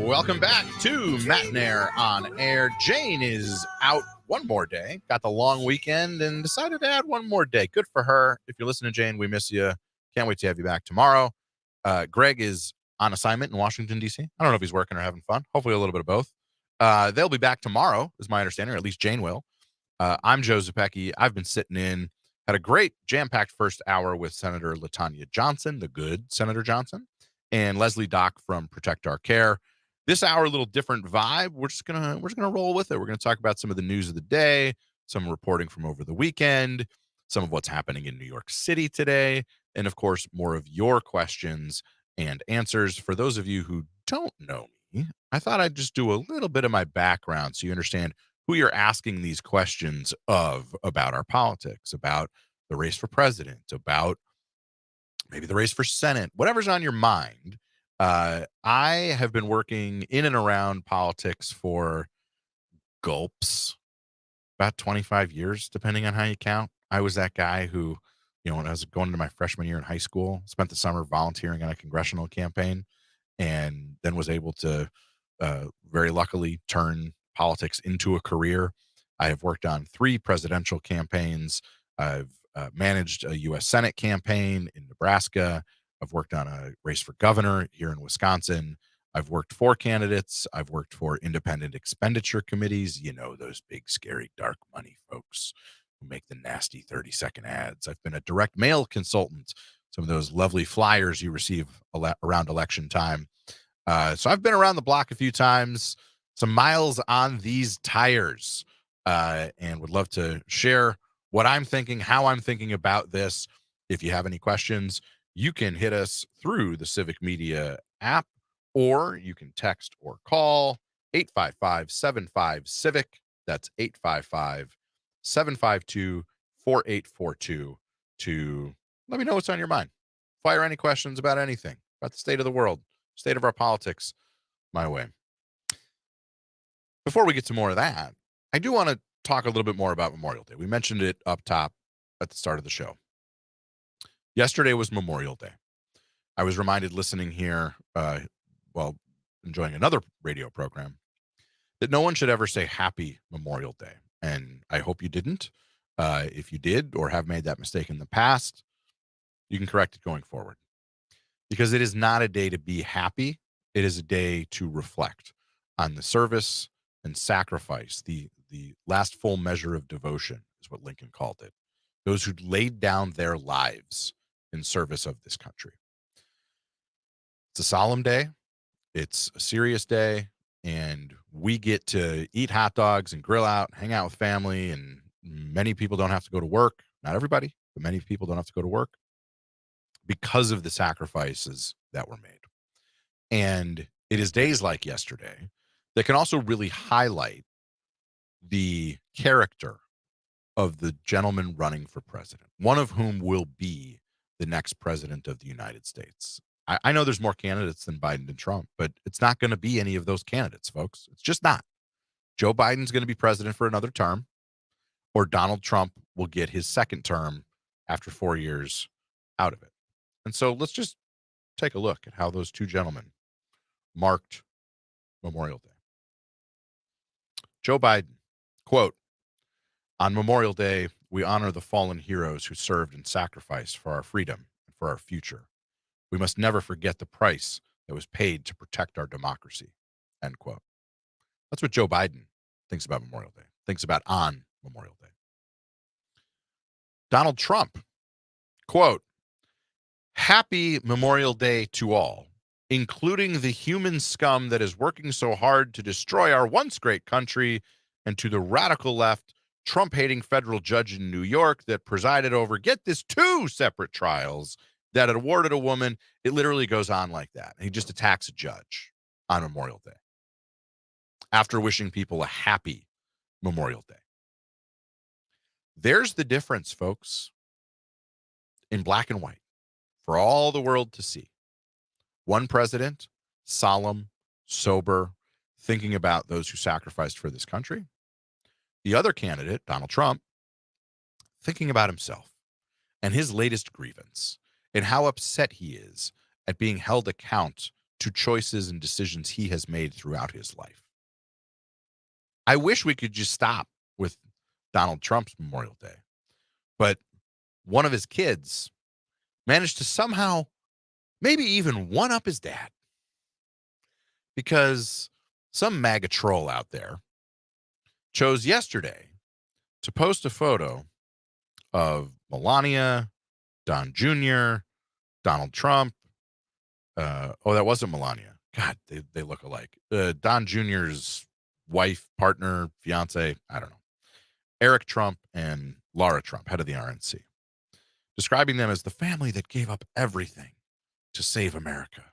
A: Welcome back to Matenaer On Air. Jane is out one more day, got the long weekend, and decided to add one more day. Good for her. If you're listening, Jane, we miss you. Can't wait to have you back tomorrow. Greg is on assignment in Washington, D.C. I don't know if he's working or having fun. Hopefully a little bit of both. They'll be back tomorrow, is my understanding, or at least Jane will. I'm Joe Zepecki. I've been sitting in, had a great jam-packed first hour with Senator LaTanya Johnson, the good Senator Johnson, and Leslie Dock from Protect Our Care. This hour, a little different vibe. We're just gonna roll with it. We're gonna talk about some of the news of the day, some reporting from over the weekend, some of what's happening in New York City today, and of course, more of your questions and answers. For those of you who don't know me, I thought I'd just do a little bit of my background so you understand who you're asking these questions of about our politics, about the race for president, about maybe the race for Senate, whatever's on your mind. I have been working in and around politics for gulps, about 25 years, depending on how you count. I was that guy who, when I was going into my freshman year in high school, spent the summer volunteering on a congressional campaign, and then was able to very luckily turn politics into a career. I have worked on 3 presidential campaigns. I've managed a U.S. Senate campaign in Nebraska. I've worked on a race for governor here in Wisconsin. I've worked for candidates. I've worked for independent expenditure committees. Those big, scary, dark money folks who make the nasty 30-second ads. I've been a direct mail consultant, some of those lovely flyers you receive around election time. So I've been around the block a few times, some miles on these tires, and would love to share what I'm thinking, how I'm thinking about this. If you have any questions, you can hit us through the Civic Media app, or you can text or call 855-75-CIVIC. That's 855-752-4842 to let me know what's on your mind. Fire any questions about anything, about the state of the world, state of our politics, my way. Before we get to more of that, I do want to talk a little bit more about Memorial Day. We mentioned it up top at the start of the show. Yesterday was Memorial Day. I was reminded listening here, while enjoying another radio program, that no one should ever say Happy Memorial Day. And I hope you didn't. If you did or have made that mistake in the past, you can correct it going forward. Because it is not a day to be happy. It is a day to reflect on the service and sacrifice, the last full measure of devotion is what Lincoln called it. Those who laid down their lives in service of this country. It's a solemn day. It's a serious day. And we get to eat hot dogs and grill out, hang out with family. And many people don't have to go to work. Not everybody, but many people don't have to go to work because of the sacrifices that were made. And it is days like yesterday that can also really highlight the character of the gentleman running for president, one of whom will be the next president of the United States. I know there's more candidates than Biden and Trump, but it's not going to be any of those candidates, folks. It's just not. Joe Biden's going to be president for another term, or Donald Trump will get his second term after 4 years out of it. And so let's just take a look at how those two gentlemen marked Memorial Day. Joe Biden, quote, "On Memorial Day, we honor the fallen heroes who served and sacrificed for our freedom and for our future. We must never forget the price that was paid to protect our democracy," end quote. That's what Joe Biden thinks about Memorial Day, thinks about on Memorial Day. Donald Trump, quote, "Happy Memorial Day to all, including the human scum that is working so hard to destroy our once great country, and to the radical left, Trump-hating federal judge in New York that presided over, get this, 2 separate trials that had awarded a woman." It literally goes on like that. He just attacks a judge on Memorial Day after wishing people a happy Memorial Day. There's the difference, folks, in black and white for all the world to see. One president, solemn, sober, thinking about those who sacrificed for this country. The other candidate, Donald Trump, thinking about himself and his latest grievance and how upset he is at being held account to choices and decisions he has made throughout his life. I wish we could just stop with Donald Trump's Memorial Day, but one of his kids managed to somehow maybe even one-up his dad, because some MAGA troll out there chose yesterday to post a photo of Melania, Don Jr., Donald Trump. That wasn't Melania. God, they look alike. Don Jr.'s wife, partner, fiance, I don't know. Eric Trump and Laura Trump, head of the RNC, describing them as the family that gave up everything to save America.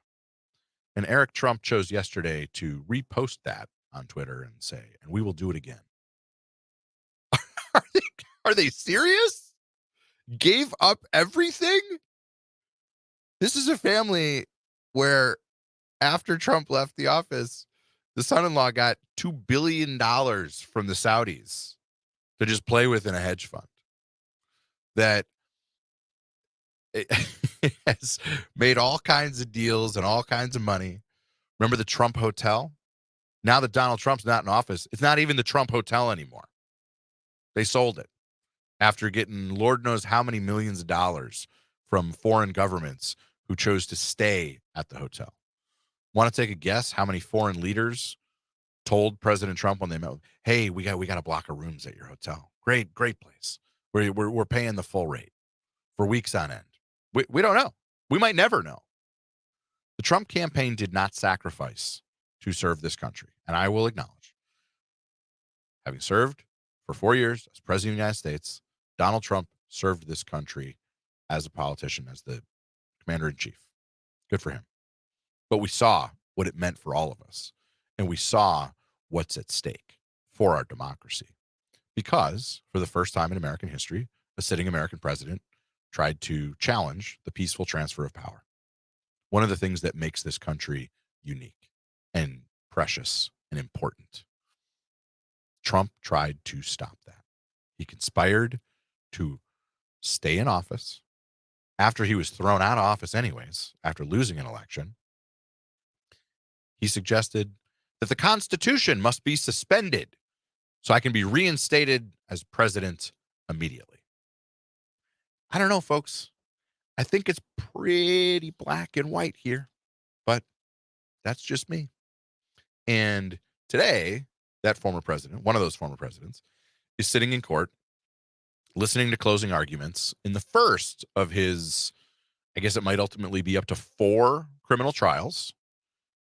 A: And Eric Trump chose yesterday to repost that on Twitter and say, and we will do it again. Are they serious? Gave up everything? This is a family where after Trump left the office, the son-in-law got $2 billion from the Saudis to just play with in a hedge fund. That it has made all kinds of deals and all kinds of money. Remember the Trump Hotel? Now that Donald Trump's not in office, it's not even the Trump Hotel anymore. They sold it after getting Lord knows how many millions of dollars from foreign governments who chose to stay at the hotel. Want to take a guess how many foreign leaders told President Trump when they met? Hey, we got a block of rooms at your hotel. Great place. We're paying the full rate for weeks on end. We don't know. We might never know. The Trump campaign did not sacrifice to serve this country. And I will acknowledge, having served for 4 years as president of the United States, Donald Trump served this country as a politician, as the commander-in-chief. Good for him. But we saw what it meant for all of us. And we saw what's at stake for our democracy. Because for the first time in American history, a sitting American president tried to challenge the peaceful transfer of power. One of the things that makes this country unique and precious and important. Trump tried to stop that. He conspired to stay in office after he was thrown out of office anyways, after losing an election. He suggested that the Constitution must be suspended so I can be reinstated as president immediately. I don't know, folks. I think it's pretty black and white here, but that's just me. And today, that former president, one of those former presidents, is sitting in court, listening to closing arguments in the first of his, I guess it might ultimately be up to 4 criminal trials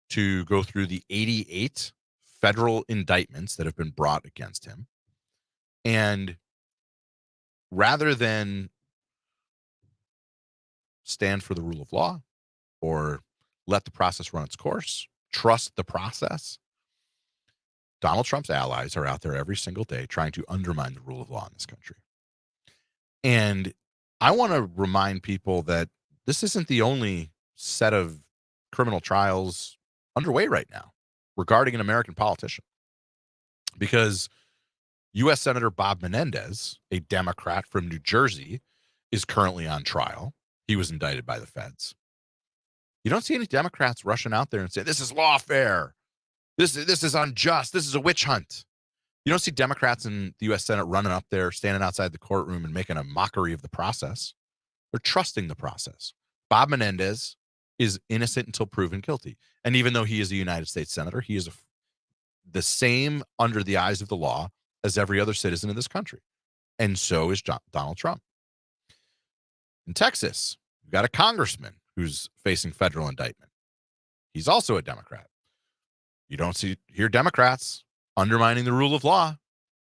A: to go through the 88 federal indictments that have been brought against him. And rather than stand for the rule of law or let the process run its course, trust the process, Donald Trump's allies are out there every single day trying to undermine the rule of law in this country. And I want to remind people that this isn't the only set of criminal trials underway right now regarding an American politician. Because U.S. Senator Bob Menendez, a Democrat from New Jersey, is currently on trial. He was indicted by the feds. You don't see any Democrats rushing out there and saying, this is lawfare. This is unjust. This is a witch hunt. You don't see Democrats in the U.S. Senate running up there, standing outside the courtroom and making a mockery of the process. They're trusting the process. Bob Menendez is innocent until proven guilty. And even though he is a United States Senator, he is the same under the eyes of the law as every other citizen in this country. And so is Donald Trump. In Texas, you've got a congressman who's facing federal indictment. He's also a Democrat. You don't hear Democrats undermining the rule of law,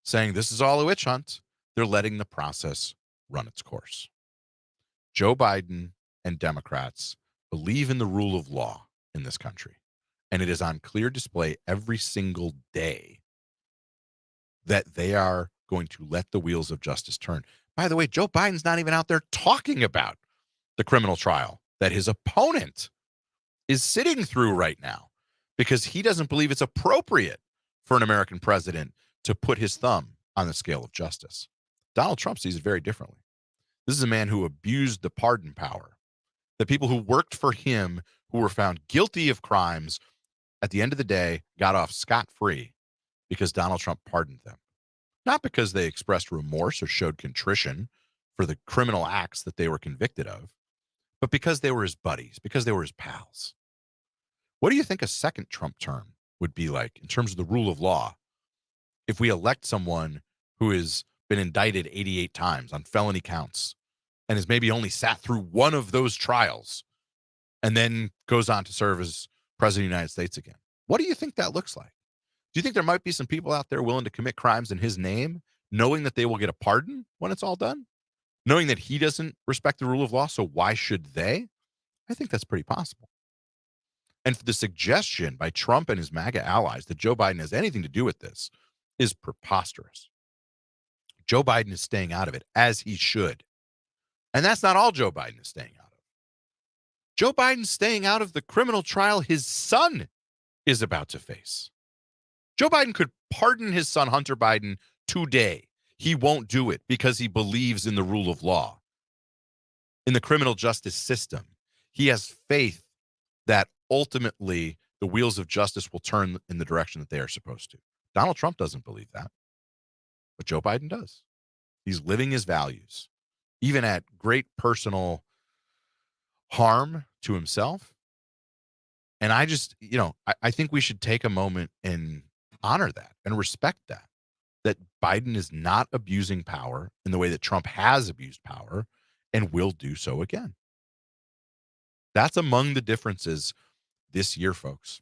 A: saying this is all a witch hunt. They're letting the process run its course. Joe Biden and Democrats believe in the rule of law in this country. And it is on clear display every single day that they are going to let the wheels of justice turn. By the way, Joe Biden's not even out there talking about the criminal trial that his opponent is sitting through right now because he doesn't believe it's appropriate for an American president to put his thumb on the scale of justice. Donald Trump sees it very differently. This is a man who abused the pardon power. The people who worked for him, who were found guilty of crimes at the end of the day got off scot-free because Donald Trump pardoned them. Not because they expressed remorse or showed contrition for the criminal acts that they were convicted of, but because they were his buddies, because they were his pals. What do you think a second Trump term would be like in terms of the rule of law if we elect someone who has been indicted 88 times on felony counts and has maybe only sat through one of those trials and then goes on to serve as president of the United States again? What do you think that looks like? Do you think there might be some people out there willing to commit crimes in his name, knowing that they will get a pardon when it's all done? Knowing that he doesn't respect the rule of law, so why should they? I think that's pretty possible. And the suggestion by Trump and his MAGA allies that Joe Biden has anything to do with this is preposterous. Joe Biden is staying out of it, as he should. And that's not all Joe Biden is staying out of. Joe Biden's staying out of the criminal trial his son is about to face. Joe Biden could pardon his son, Hunter Biden, today. He won't do it because he believes in the rule of law, in the criminal justice system. He has faith that ultimately the wheels of justice will turn in the direction that they are supposed to. Donald Trump doesn't believe that, but Joe Biden does. He's living his values, even at great personal harm to himself. And I just, I think we should take a moment and honor that and respect that Biden is not abusing power in the way that Trump has abused power and will do so again. That's among the differences this year, folks.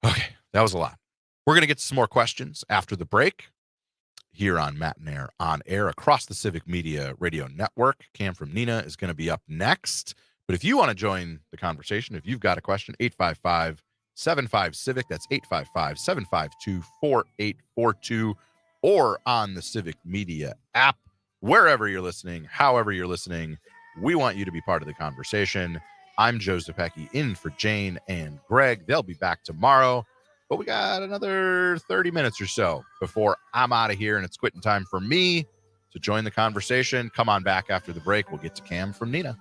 A: Okay, that was a lot. We're going to get to some more questions after the break here on Matenaer On Air across the Civic Media radio network. Cam from Nina is going to be up next. But if you want to join the conversation, if you've got a question, 855-75-CIVIC, that's 855-752-4842, or on the Civic Media app, wherever you're listening, however you're listening, we want you to be part of the conversation. I'm Joe Zepecki in for Jane and Greg. They'll be back tomorrow, but we got another 30 minutes or so before I'm out of here, and it's quitting time for me to join the conversation. Come on back after the break. We'll get to Cam from Nina.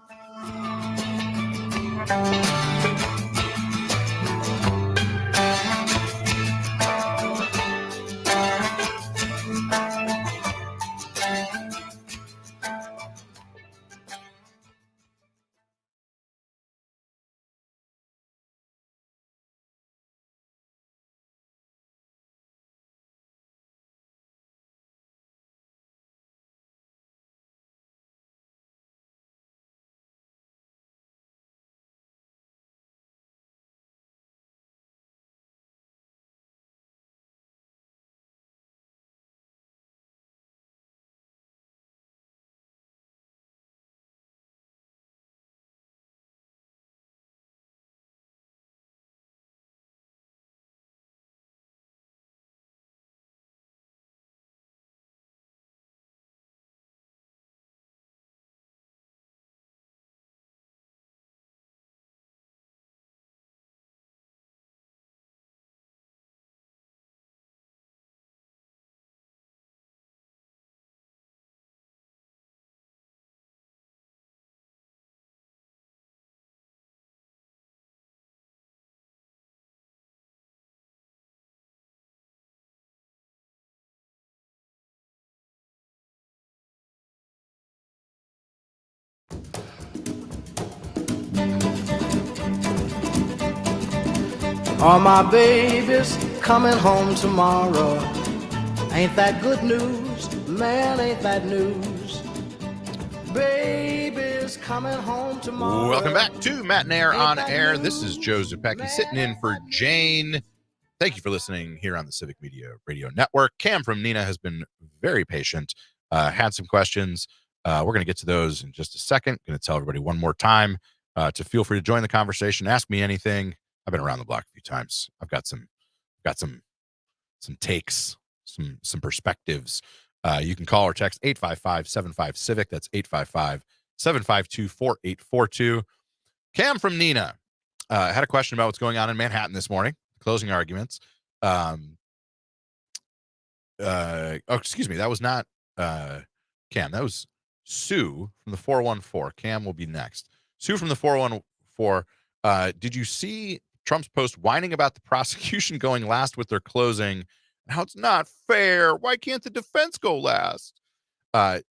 B: All my babies coming home tomorrow. Ain't that good news? Man, ain't that news? Babies coming home tomorrow.
A: Welcome back to Matenaer On Air. This is Joe Zepecki sitting in for Jane. Thank you for listening here on the Civic Media Radio Network. Cam from Nina has been very patient, had some questions. We're going to get to those in just a second. Going to tell everybody one more time to feel free to join the conversation. Ask me anything. I've been around the block a few times. I've got some takes, some perspectives. You can call or text 855-75-CIVIC. That's 855-752-4842. Cam from Nina had a question about what's going on in Manhattan this morning. Closing arguments. Excuse me. That was not Cam. That was Sue from the 414. Cam will be next. Sue from the 414 before. Did you see Trump's post whining about the prosecution going last with their closing? How it's not fair. Why can't the defense go last?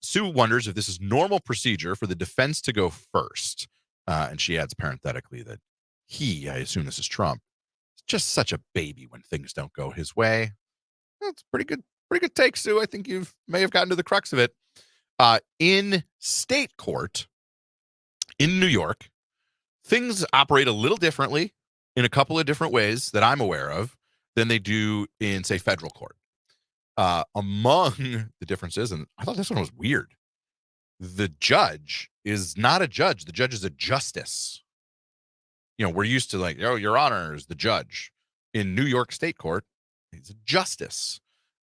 A: Sue wonders if this is normal procedure for the defense to go first. And she adds parenthetically that I assume this is Trump, is just such a baby when things don't go his way. That's pretty good take, Sue. I think you may have gotten to the crux of it. In state court in New York, things operate a little differently in a couple of different ways that I'm aware of than they do in, say, federal court. Among the differences, and I thought this one was weird, the judge is not a judge. The judge is a justice. We're used to like, your honor is the judge. In New York state court, he's a justice.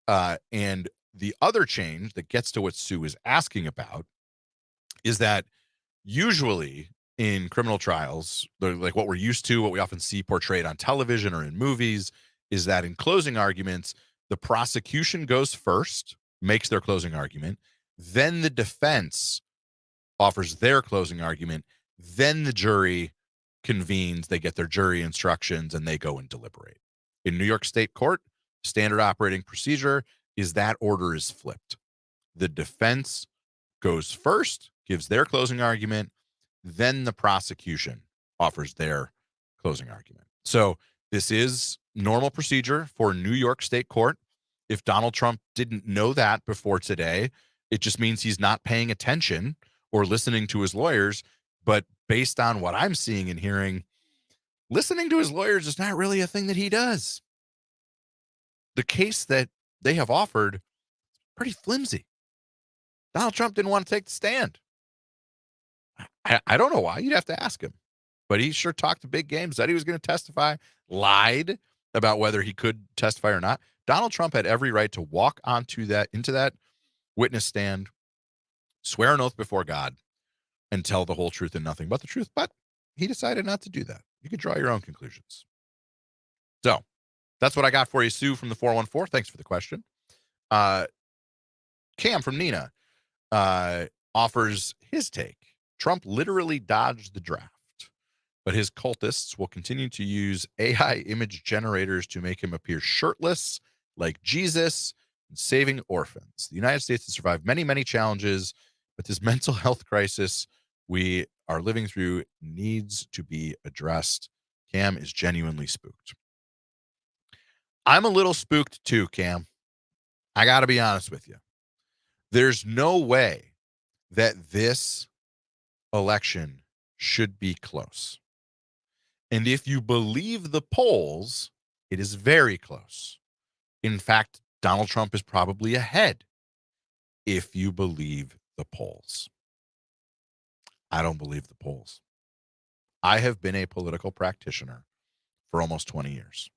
A: And the other change that gets to what Sue is asking about is that usually in criminal trials, like what we're used to, what we often see portrayed on television or in movies, is that in closing arguments, the prosecution goes first, makes their closing argument, then the defense offers their closing argument, then the jury convenes, they get their jury instructions, and they go and deliberate. In New York State Court, standard operating procedure is that order is flipped. The defense goes first, gives their closing argument, then the prosecution offers their closing argument. So this is normal procedure for New York State Court. If Donald Trump didn't know that before today, it just means he's not paying attention or listening to his lawyers. But based on what I'm seeing and hearing, listening to his lawyers is not really a thing that he does. The case that they have offered is pretty flimsy. Donald Trump didn't want to take the stand. I don't know why. You'd have to ask him. But he sure talked a big game, said he was going to testify, lied about whether he could testify or not. Donald Trump had every right to walk into that witness stand, swear an oath before God, and tell the whole truth and nothing but the truth. But he decided not to do that. You can draw your own conclusions. So that's what I got for you, Sue, from the 414. Thanks for the question. Cam from Nina offers his take. Trump literally dodged the draft, but his cultists will continue to use AI image generators to make him appear shirtless like Jesus and saving orphans. The United States has survived many, many challenges, but this mental health crisis we are living through needs to be addressed. Cam is genuinely spooked. I'm a little spooked too, Cam. I got to be honest with you. There's no way that this election should be close. And if you believe the polls, it is very close. In fact, Donald Trump is probably ahead if you believe the polls. I don't believe the polls. I have been a political practitioner for almost 20 years.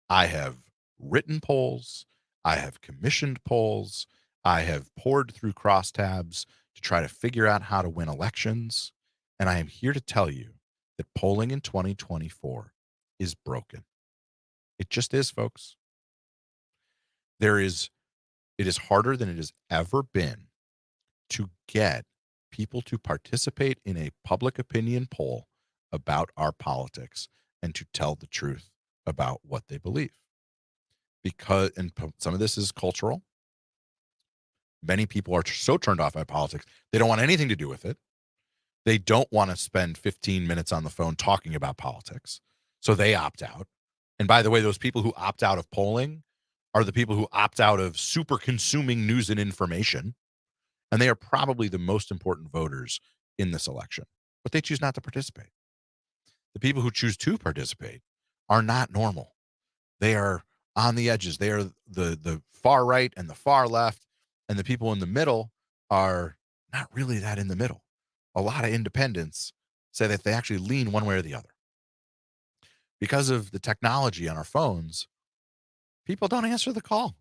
A: I have written polls. I have commissioned polls. I have poured through crosstabs to try to figure out how to win elections. And I am here to tell you that polling in 2024 is broken. It just is, folks. It is harder than it has ever been to get people to participate in a public opinion poll about our politics and to tell the truth about what they believe. And some of this is cultural. Many people are so turned off by politics, they don't want anything to do with it. They don't want to spend 15 minutes on the phone talking about politics, so they opt out. And by the way, those people who opt out of polling are the people who opt out of super consuming news and information, and they are probably the most important voters in this election, but they choose not to participate. The people who choose to participate are not normal. They are on the edges. They are the far right and the far left, and the people in the middle are not really that in the middle. A lot of independents say that they actually lean one way or the other. Because of the technology on our phones, people don't answer the call.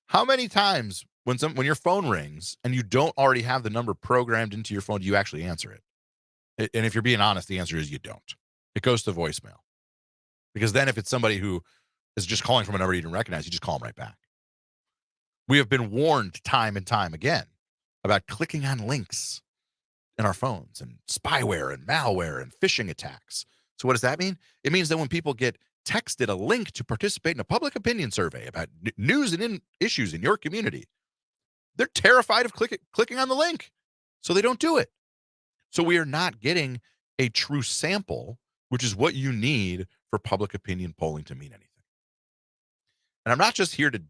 A: How many times when your phone rings and you don't already have the number programmed into your phone, do you actually answer it? And if you're being honest, the answer is you don't. It goes to voicemail. Because then if it's somebody who is just calling from a number you didn't recognize, you just call them right back. We have been warned time and time again about clicking on links in our phones, and spyware and malware and phishing attacks. So what does that mean? It means that when people get texted a link to participate in a public opinion survey about news and issues in your community, they're terrified of clicking on the link. So they don't do it. So we are not getting a true sample, which is what you need for public opinion polling to mean anything. And I'm not just here to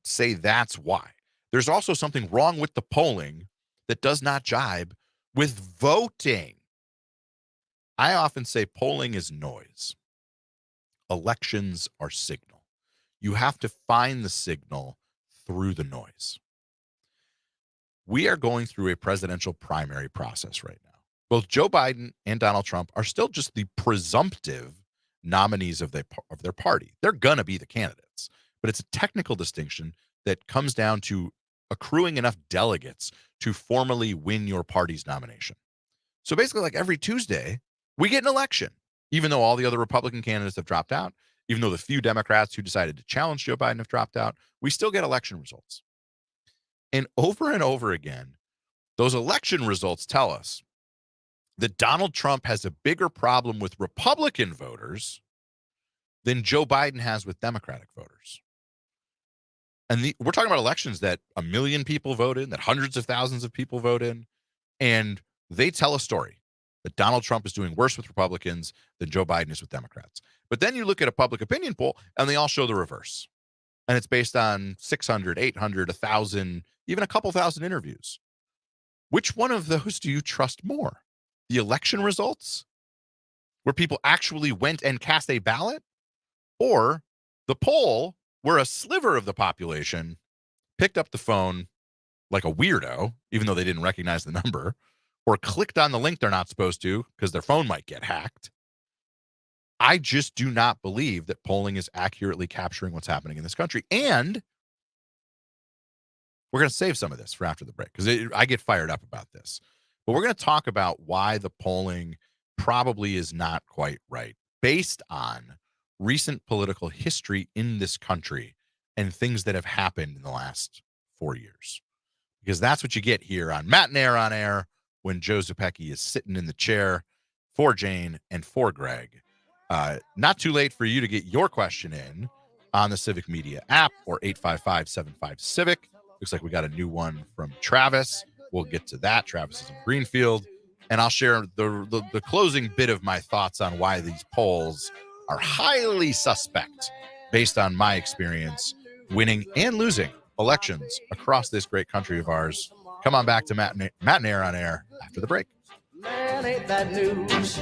A: say that's why. There's also something wrong with the polling that does not jibe with voting. I often say polling is noise. Elections are signal. You have to find the signal through the noise. We are going through a presidential primary process right now. Both Joe Biden and Donald Trump are still just the presumptive nominees of their party. They're going to be the candidates, but it's a technical distinction that comes down to accruing enough delegates to formally win your party's nomination. So basically, like every Tuesday, we get an election, even though all the other Republican candidates have dropped out, even though the few Democrats who decided to challenge Joe Biden have dropped out, we still get election results. And over again, those election results tell us that Donald Trump has a bigger problem with Republican voters than Joe Biden has with Democratic voters. And we're talking about elections that 1 million people vote in, that hundreds of thousands of people vote in, and they tell a story that Donald Trump is doing worse with Republicans than Joe Biden is with Democrats. But then you look at a public opinion poll, and they all show the reverse. And it's based on 600, 800, 1,000, even a couple thousand interviews. Which one of those do you trust more? The election results, where people actually went and cast a ballot, or the poll where a sliver of the population picked up the phone like a weirdo, even though they didn't recognize the number, or clicked on the link they're not supposed to because their phone might get hacked? I just do not believe that polling is accurately capturing what's happening in this country. And we're going to save some of this for after the break because I get fired up about this. But we're going to talk about why the polling probably is not quite right based on recent political history in this country and things that have happened in the last 4 years. Because that's what you get here on Matenaer On Air when Joe Zepecki is sitting in the chair for Jane and for Greg. Not too late for you to get your question in on the Civic Media app or 855-75-CIVIC. Looks like we got a new one from Travis. We'll get to that. Travis is in Greenfield. And I'll share the closing bit of my thoughts on why these polls are highly suspect based on my experience winning and losing elections across this great country of ours. Come on back to Matenaer On Air after the break.
B: Man, ain't that news?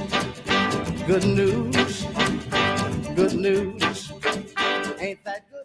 B: Good news. Good news. Ain't that good?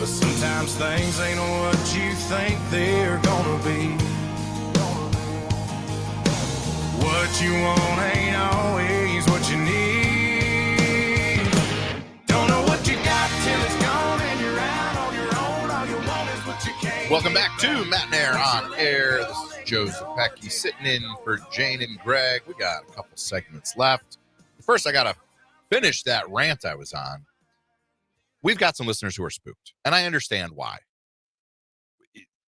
B: But sometimes things ain't what you think they're gonna be. What you want ain't always what you need. Don't know what you got till it's gone and you're out on your own. All you want is what you can't.
A: Welcome back to Matenaer On Air. This is Joe Zepecki sitting in for Jane and Greg. We got a couple segments left. First, I got to finish that rant I was on. We've got some listeners who are spooked, and I understand why.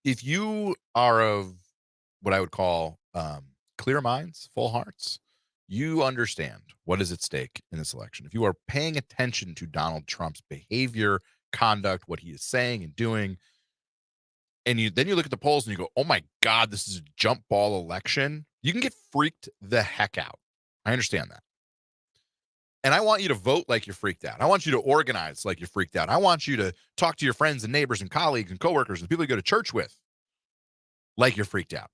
A: If you are of what I would call clear minds, full hearts, you understand what is at stake in this election. If you are paying attention to Donald Trump's behavior, conduct, what he is saying and doing, and then you look at the polls and you go, oh my God, this is a jump ball election, you can get freaked the heck out. I understand that. And I want you to vote like you're freaked out. I want you to organize like you're freaked out. I want you to talk to your friends and neighbors and colleagues and coworkers and people you go to church with like you're freaked out.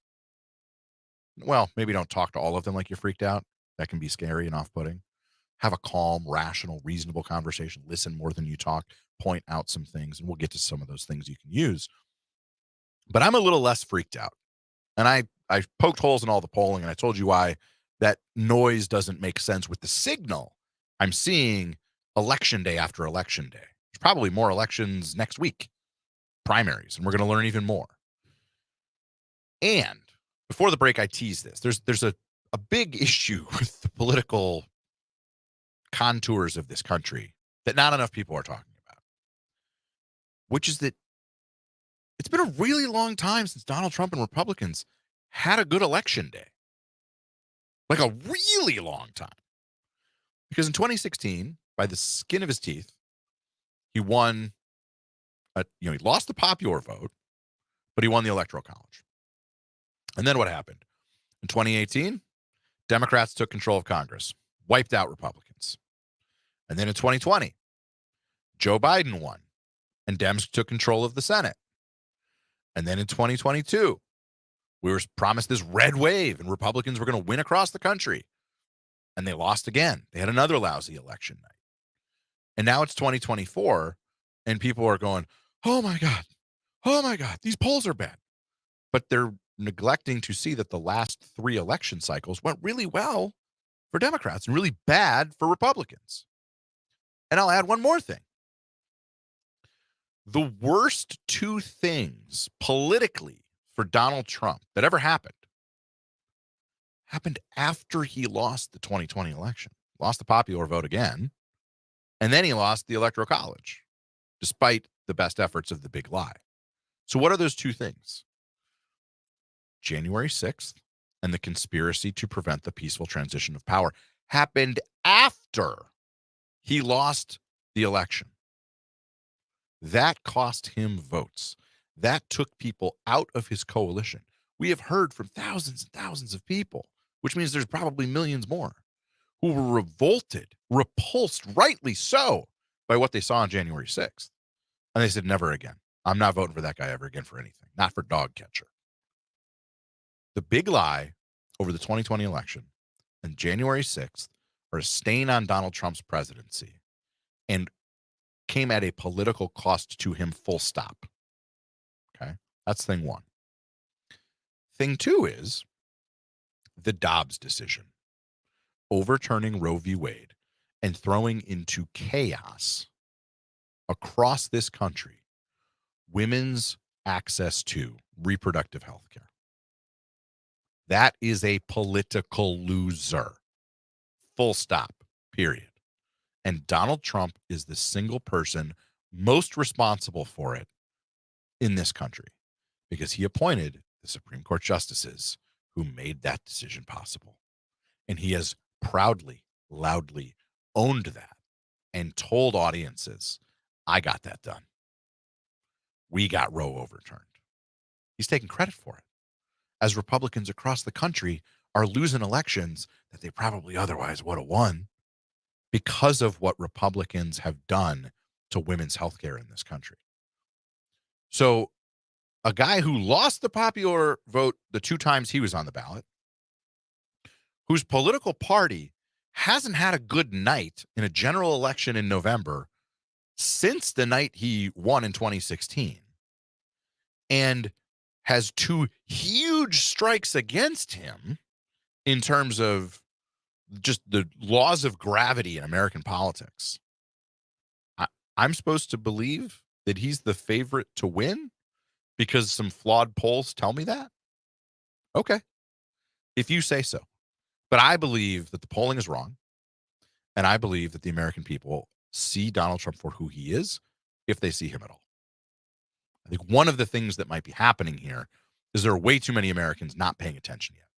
A: Well, maybe don't talk to all of them like you're freaked out. That can be scary and off-putting. Have a calm, rational, reasonable conversation. Listen more than you talk. Point out some things, and we'll get to some of those things you can use. But I'm a little less freaked out. And I poked holes in all the polling, and I told you why that noise doesn't make sense with the signal I'm seeing election day after election day. There's probably more elections next week, primaries, and we're going to learn even more. And before the break, I teased this. There's a big issue with the political contours of this country that not enough people are talking about, which is that it's been a really long time since Donald Trump and Republicans had a good election day. Like a really long time. Because in 2016, by the skin of his teeth, he won, he lost the popular vote, but he won the Electoral College. And then what happened? In 2018, Democrats took control of Congress, wiped out Republicans. And then in 2020, Joe Biden won, and Dems took control of the Senate. And then in 2022, we were promised this red wave, and Republicans were going to win across the country. And they lost again. They had another lousy election night. And now it's 2024, and people are going, oh my God, these polls are bad. But they're neglecting to see that the last 3 election cycles went really well for Democrats and really bad for Republicans. And I'll add one more thing. The worst 2 things politically for Donald Trump that ever happened after he lost the 2020 election, lost the popular vote again, and then he lost the Electoral College, despite the best efforts of the big lie. So what are those 2 things? January 6th and the conspiracy to prevent the peaceful transition of power happened after he lost the election. That cost him votes. That took people out of his coalition. We have heard from thousands and thousands of people, which means there's probably millions more, who were revolted, repulsed, rightly so, by what they saw on January 6th. And they said, never again. I'm not voting for that guy ever again for anything, not for dog catcher. The big lie over the 2020 election and January 6th are a stain on Donald Trump's presidency and came at a political cost to him, full stop. Okay, that's thing 1. Thing 2 is the Dobbs decision, overturning Roe v. Wade and throwing into chaos across this country women's access to reproductive health care. That is a political loser. Full stop, period. And Donald Trump is the single person most responsible for it in this country because he appointed the Supreme Court justices who made that decision possible. And he has proudly, loudly owned that and told audiences, I got that done. We got Roe overturned. He's taking credit for it, as Republicans across the country are losing elections that they probably otherwise would have won because of what Republicans have done to women's health care in this country. So a guy who lost the popular vote the 2 times he was on the ballot, whose political party hasn't had a good night in a general election in November since the night he won in 2016 and has two huge strikes against him in terms of just the laws of gravity in American politics. I'm supposed to believe that he's the favorite to win because some flawed polls tell me that? Okay, if you say so. But I believe that the polling is wrong, and I believe that the American people see Donald Trump for who he is, if they see him at all. I think one of the things that might be happening here is there are way too many Americans not paying attention yet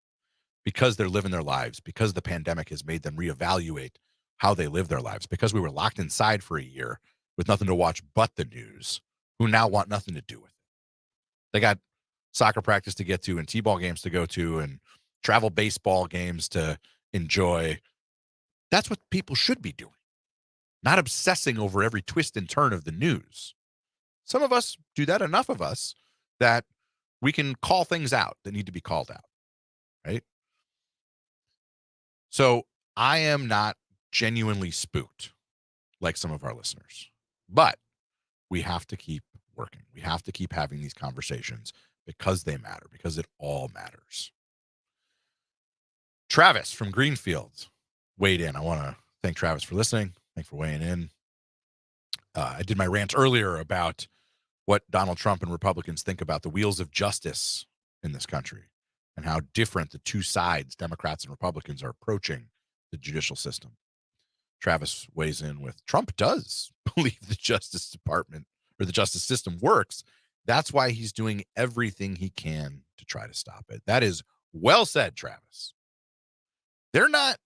A: because they're living their lives, because the pandemic has made them reevaluate how they live their lives, because we were locked inside for a year with nothing to watch but the news, who now want nothing to do with it. They got soccer practice to get to and t-ball games to go to and travel baseball games to enjoy. That's what people should be doing, not obsessing over every twist and turn of the news. Some of us do that, enough of us, that we can call things out that need to be called out, right? So I am not genuinely spooked like some of our listeners, but we have to keep working. We have to keep having these conversations because they matter, because it all matters. Travis from Greenfield weighed in. I want to thank Travis for listening. Thanks for weighing in. I did my rant earlier about what Donald Trump and Republicans think about the wheels of justice in this country and how different the two sides, Democrats and Republicans, are approaching the judicial system. Travis weighs in with, Trump does believe the Justice Department or the justice system works. That's why he's doing everything he can to try to stop it. That is well said, Travis. They're not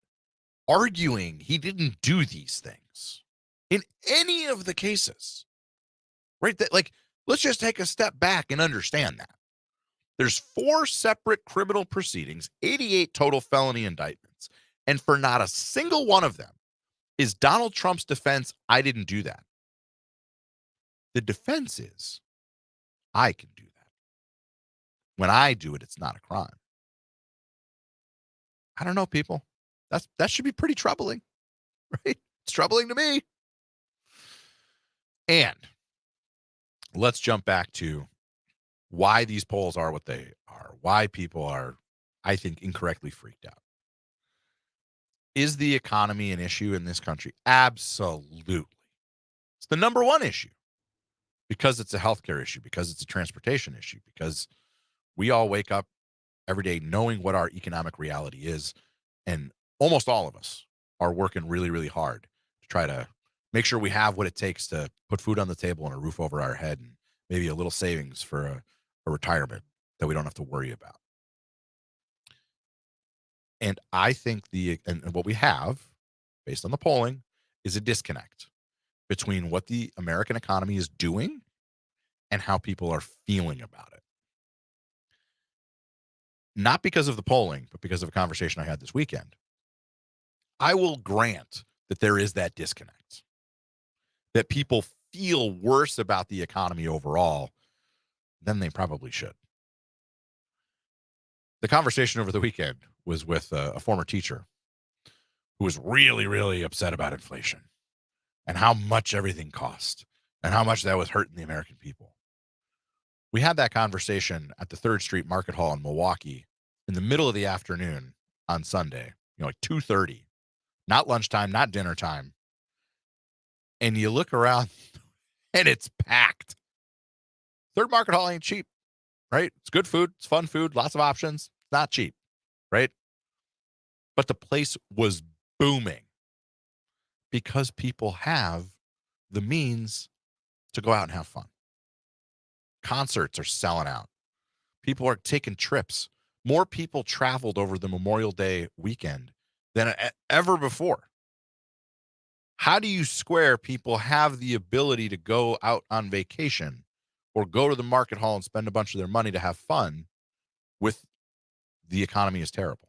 A: arguing he didn't do these things in any of the cases, right? That, like, let's just take a step back and understand that. There's 4 separate criminal proceedings, 88 total felony indictments, and for not a single one of them is Donald Trump's defense, I didn't do that. The defense is, I can do that. When I do it, it's not a crime. I don't know, people. That should be pretty troubling, right? It's troubling to me. And let's jump back to why these polls are what they are, why people are, I think, incorrectly freaked out. Is the economy an issue in this country? Absolutely. It's the number one issue because it's a healthcare issue, because it's a transportation issue, because we all wake up every day knowing what our economic reality is. And almost all of us are working really, really hard to try to make sure we have what it takes to put food on the table and a roof over our head and maybe a little savings for a retirement that we don't have to worry about. And I think and what we have, based on the polling, is a disconnect between what the American economy is doing and how people are feeling about it. Not because of the polling, but because of a conversation I had this weekend. I will grant that there is that disconnect, that people feel worse about the economy overall than they probably should. The conversation over the weekend was with a former teacher who was really, really upset about inflation and how much everything cost and how much that was hurting the American people. We had that conversation at the 3rd Street Market Hall in Milwaukee in the middle of the afternoon on Sunday, like 2:30, not lunchtime, not dinner time. And you look around and it's packed. 3rd Market Hall ain't cheap, right? It's good food. It's fun food. Lots of options. It's not cheap, right? But the place was booming because people have the means to go out and have fun. Concerts are selling out. People are taking trips. More people traveled over the Memorial Day weekend than ever before. How do you square people have the ability to go out on vacation or go to the market hall and spend a bunch of their money to have fun with the economy is terrible?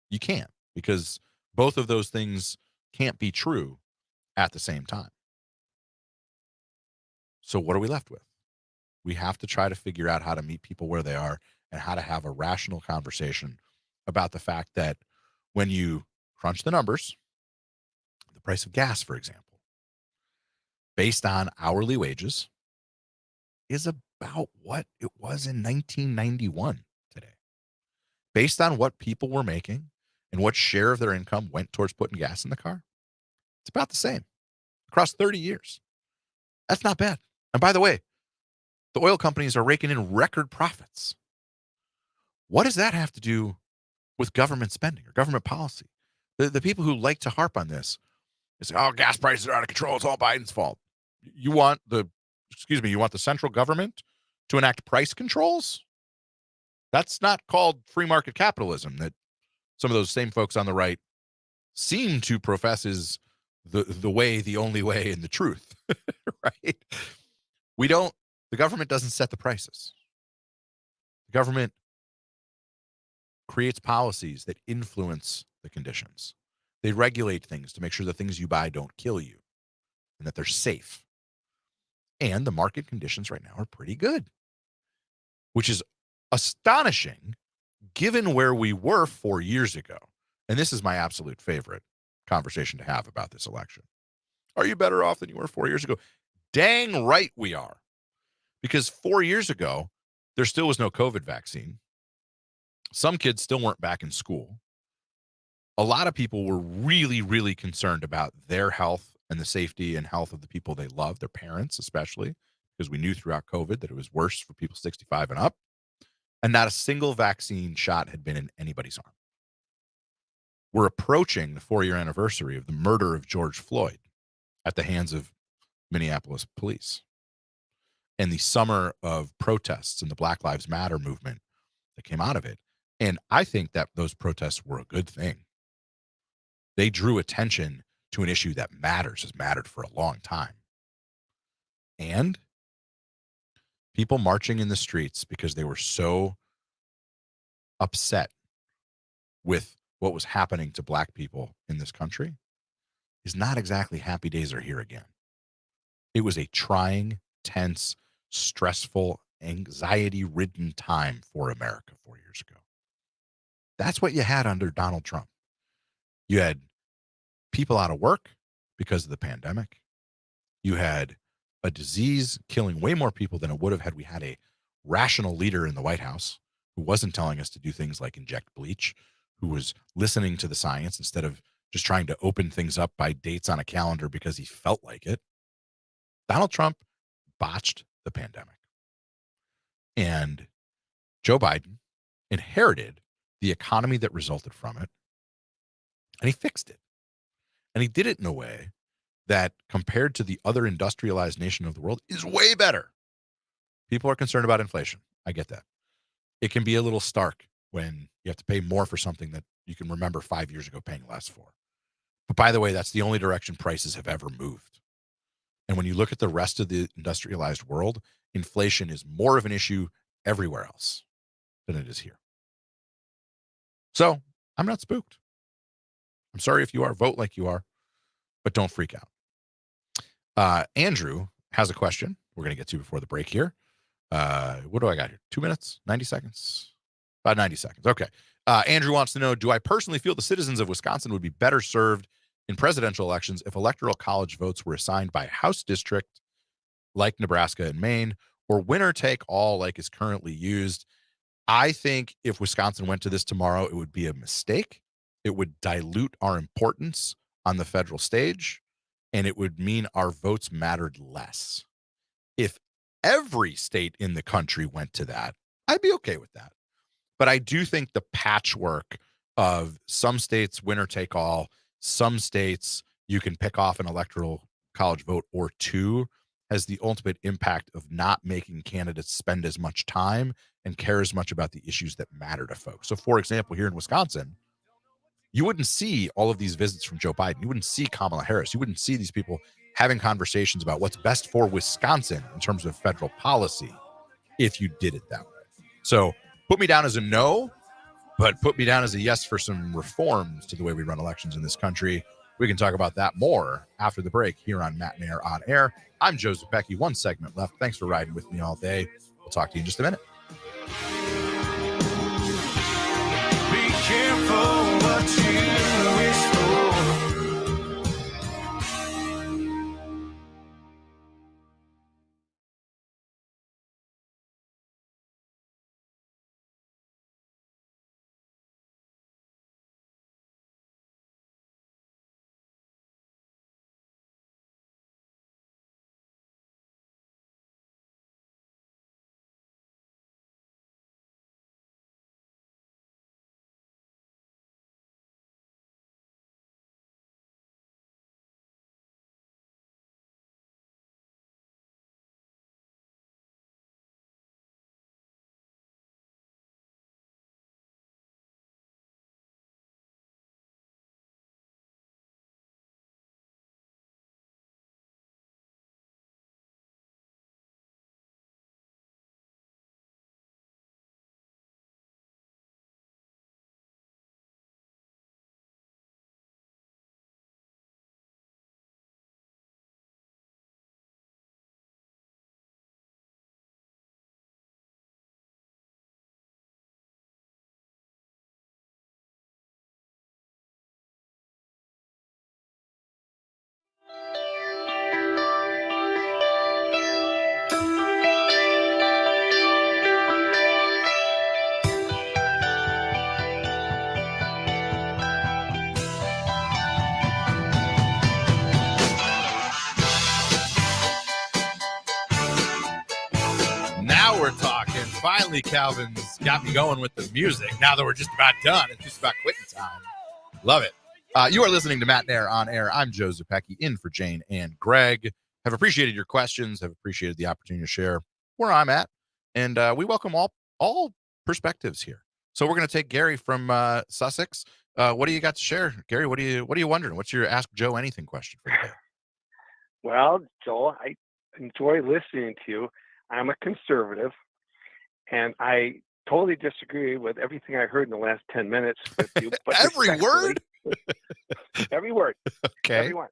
A: You can't, because both of those things can't be true at the same time. So what are we left with? We have to try to figure out how to meet people where they are and how to have a rational conversation about the fact that when you crunch the numbers, the price of gas, for example, based on hourly wages is about what it was in 1991 today. Based on what people were making and what share of their income went towards putting gas in the car, it's about the same across 30 years. That's not bad. And by the way, the oil companies are raking in record profits. What does that have to do with government spending or government policy? The people who like to harp on this is, oh, gas prices are out of control. It's all Biden's fault. You want the central government to enact price controls? That's not called free market capitalism that some of those same folks on the right seem to profess is the way, the only way, and the truth, right? The government doesn't set the prices. The government creates policies that influence the conditions. They regulate things to make sure the things you buy don't kill you and that they're safe. And the market conditions right now are pretty good, which is astonishing given where we were 4 years ago. And this is my absolute favorite conversation to have about this election. Are you better off than you were 4 years ago? Dang right we are. Because 4 years ago, there still was no COVID vaccine. Some kids still weren't back in school. A lot of people were really, really concerned about their health and the safety and health of the people they love, their parents especially, because we knew throughout COVID that it was worse for people 65 and up. And not a single vaccine shot had been in anybody's arm. We're approaching the 4-year anniversary of the murder of George Floyd at the hands of Minneapolis police and the summer of protests and the Black Lives Matter movement that came out of it. And I think that those protests were a good thing. They drew attention to an issue that has mattered for a long time. And people marching in the streets because they were so upset with what was happening to Black people in this country is not exactly happy days are here again. It was a trying, tense, stressful, anxiety-ridden time for America 4 years ago. That's what you had under Donald Trump. You had people out of work because of the pandemic. You had a disease killing way more people than it would have had we had a rational leader in the White House who wasn't telling us to do things like inject bleach, who was listening to the science instead of just trying to open things up by dates on a calendar because he felt like it. Donald Trump botched the pandemic. And Joe Biden inherited the economy that resulted from it, and he fixed it. And he did it in a way that, compared to the other industrialized nation of the world, is way better. People are concerned about inflation. I get that. It can be a little stark when you have to pay more for something that you can remember 5 years ago paying less for. But by the way, that's the only direction prices have ever moved. And when you look at the rest of the industrialized world, inflation is more of an issue everywhere else than it is here. So I'm not spooked. I'm sorry if you are, vote like you are, but don't freak out. Andrew has a question we're going to get to before the break here. What do I got here? 2 minutes, 90 seconds, about 90 seconds. Okay. Andrew wants to know, do I personally feel the citizens of Wisconsin would be better served in presidential elections if electoral college votes were assigned by House district like Nebraska and Maine, or winner take all like is currently used? I think if Wisconsin went to this tomorrow, it would be a mistake. It would dilute our importance on the federal stage, and it would mean our votes mattered less. If every state in the country went to that, I'd be okay with that. But I do think the patchwork of some states winner take all, some states you can pick off an electoral college vote or two, has the ultimate impact of not making candidates spend as much time and care as much about the issues that matter to folks. So, for example, here in Wisconsin, you wouldn't see all of these visits from Joe Biden. You wouldn't see Kamala Harris. You wouldn't see these people having conversations about what's best for Wisconsin in terms of federal policy if you did it that way. So put me down as a no, but put me down as a yes for some reforms to the way we run elections in this country. We can talk about that more after the break here on Matenaer On Air. I'm Joe Zepecki. One segment left. Thanks for riding with me all day. We'll talk to you in just a minute.
B: Be careful what you wish for.
A: Now we're talking. Finally, Calvin's got me going with the music. Now that we're just about done, it's just about quitting time. Love it. You are listening to Matenaer On Air. I'm Joe Zepecki, in for Jane and Greg. Have appreciated your questions. Have appreciated the opportunity to share where I'm at. And we welcome all perspectives here. So we're going to take Gary from Sussex. What do you got to share, Gary? What are you wondering? What's your Ask Joe Anything question for today?
F: Well, Joel, I enjoy listening to you. I'm a conservative, and I totally disagree with everything I heard in the last 10 minutes with you. But
A: Every word?
F: Every word.
A: Okay.
F: Every one.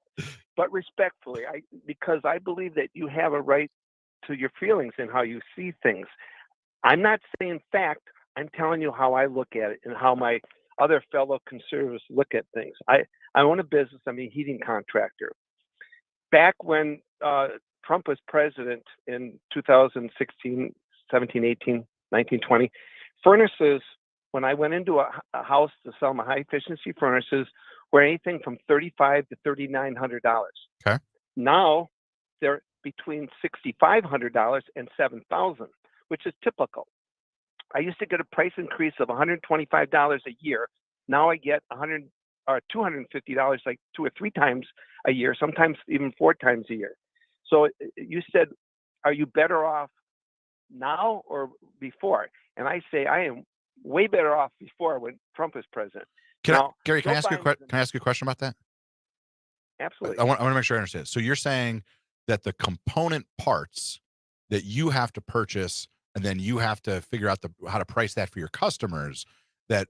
F: But respectfully, because I believe that you have a right to your feelings and how you see things. I'm not saying fact. I'm telling you how I look at it and how my other fellow conservatives look at things. I own a business. I'm a heating contractor. Back when Trump was president in 2016, 17, 18, 19, 20, furnaces, when I went into a house to sell my high efficiency furnaces, were anything from $3,500 to $3,900.
A: Okay.
F: Now they're between $6,500 and $7,000, which is typical. I used to get a price increase of $125 a year. Now I get $250 like 2 or 3 times a year, sometimes even 4 times a year. So you said, are you better off now or before? And I say I am way better off before when Trump was president.
A: Gary, can I ask you a question about that?
F: Absolutely.
A: I want to make sure I understand. So you're saying that the component parts that you have to purchase and then you have to figure out how to price that for your customers, that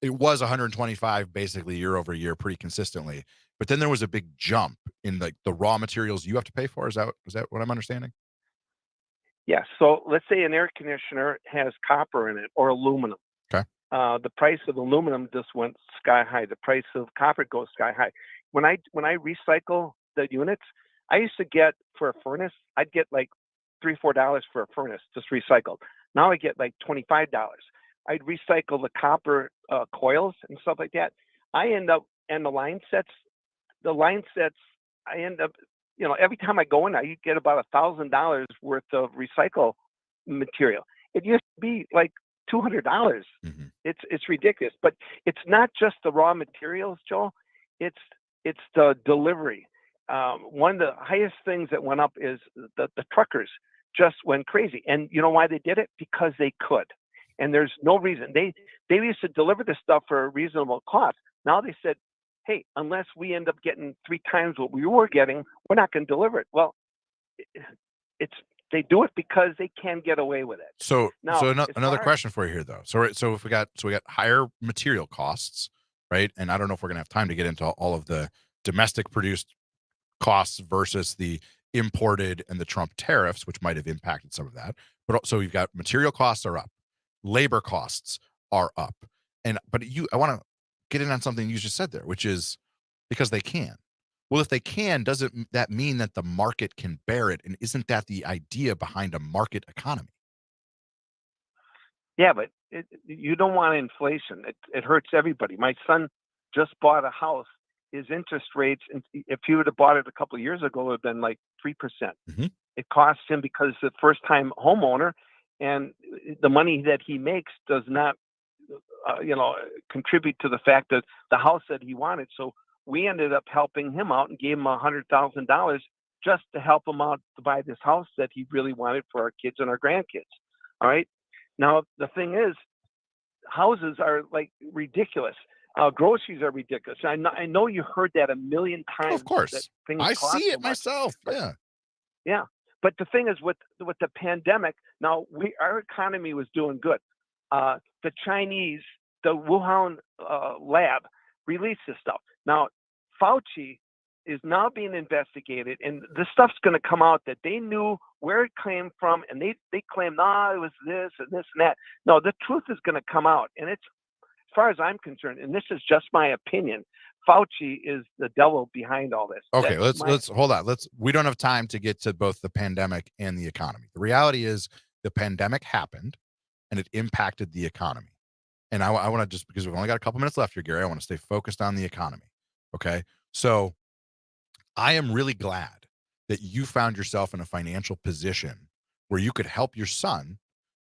A: it was 125 basically year over year pretty consistently, but then there was a big jump in the raw materials you have to pay for. Is that what I'm understanding?
F: Yes. So let's say an air conditioner has copper in it or aluminum.
A: Okay.
F: The price of aluminum just went sky high. The price of copper goes sky high. When I recycle the units, I used to get for a furnace, I'd get like $3-4 for a furnace just recycled. Now I get like $25. I'd recycle the copper coils and stuff like that. I end up, and the line sets, I end up, every time I go in, I get about $1,000 worth of recycle material. It used to be like $200.
A: Mm-hmm.
F: It's ridiculous. But it's not just the raw materials, Joe. It's the delivery. One of the highest things that went up is the truckers just went crazy. And you know why they did it? Because they could. And there's no reason. They used to deliver this stuff for a reasonable cost. Now they said, hey, unless we end up getting 3 times what we were getting, we're not going to deliver it. Well, they do it because they can get away with it.
A: So another
F: far
A: question for you here, though. So if we got higher material costs, right? And I don't know if we're going to have time to get into all of the domestic produced costs versus the imported and the Trump tariffs, which might have impacted some of that. But also you've got material costs are up, labor costs are up, but I want to get in on something you just said there, which is because they can. Well, if they can, doesn't that mean that the market can bear it? And isn't that the idea behind a market economy?
F: Yeah, but you don't want inflation. It hurts everybody. My son just bought a house. His interest rates, if he would have bought it a couple of years ago, it would have been like 3%.
A: Mm-hmm.
F: It costs him because the first-time homeowner, and the money that he makes does not, contribute to the fact that the house that he wanted. So we ended up helping him out and gave him $100,000 just to help him out to buy this house that he really wanted for our kids and our grandkids. All right. Now, the thing is, houses are like ridiculous. Groceries are ridiculous. I know you heard that a million times.
A: Of course. I see it myself. Yeah.
F: Yeah. But the thing is with the pandemic, now our economy was doing good. The Chinese, the Wuhan lab released this stuff. Now, Fauci is now being investigated, and this stuff's going to come out that they knew where it came from, and they claim, it was this and this and that. No, the truth is going to come out, and it's, as far as I'm concerned, and this is just my opinion, Fauci is the devil behind all this.
A: Okay, let's hold on. We don't have time to get to both the pandemic and the economy. The reality is the pandemic happened and it impacted the economy. And I want to, just because we've only got a couple minutes left here, Gary, I want to stay focused on the economy. Okay. So I am really glad that you found yourself in a financial position where you could help your son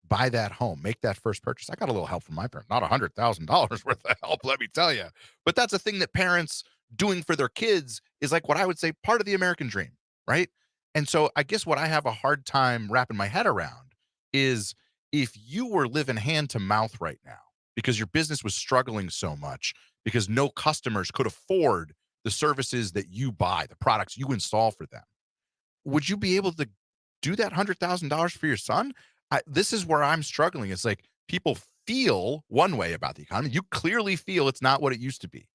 A: buy that home, make that first purchase. I got a little help from my parents, not $100,000 worth of help, let me tell you. But that's a thing that parents doing for their kids is like what I would say part of the American dream, right? And so I guess what I have a hard time wrapping my head around is if you were living hand to mouth right now because your business was struggling so much because no customers could afford the services that you buy, the products you install for them, would you be able to do that $100,000 for your son? This is where I'm struggling. It's like people feel one way about the economy. You clearly feel it's not what it used to be.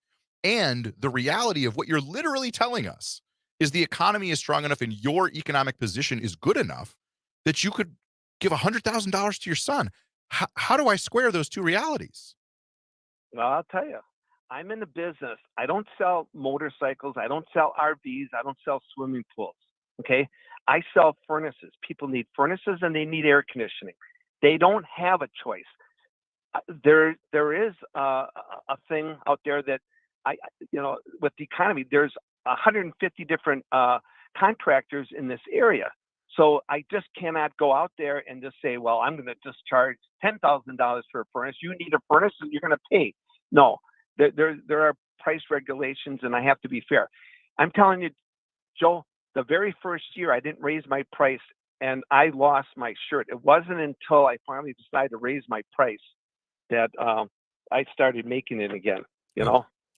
A: And the reality of what you're literally telling us is the economy is strong enough and your economic position is good enough that you could give $100,000 to your son. How do I square those two realities?
F: Well, I'll tell you, I'm in the business. I don't sell motorcycles. I don't sell RVs. I don't sell swimming pools. Okay. I sell furnaces. People need furnaces and they need air conditioning. They don't have a choice. There is a thing out there that with the economy, there's 150 different contractors in this area. So I just cannot go out there and just say, well, I'm going to just charge $10,000 for a furnace. You need a furnace and you're going to pay. No, there are price regulations and I have to be fair. I'm telling you, Joe, the very first year I didn't raise my price and I lost my shirt. It wasn't until I finally decided to raise my price that I started making it again,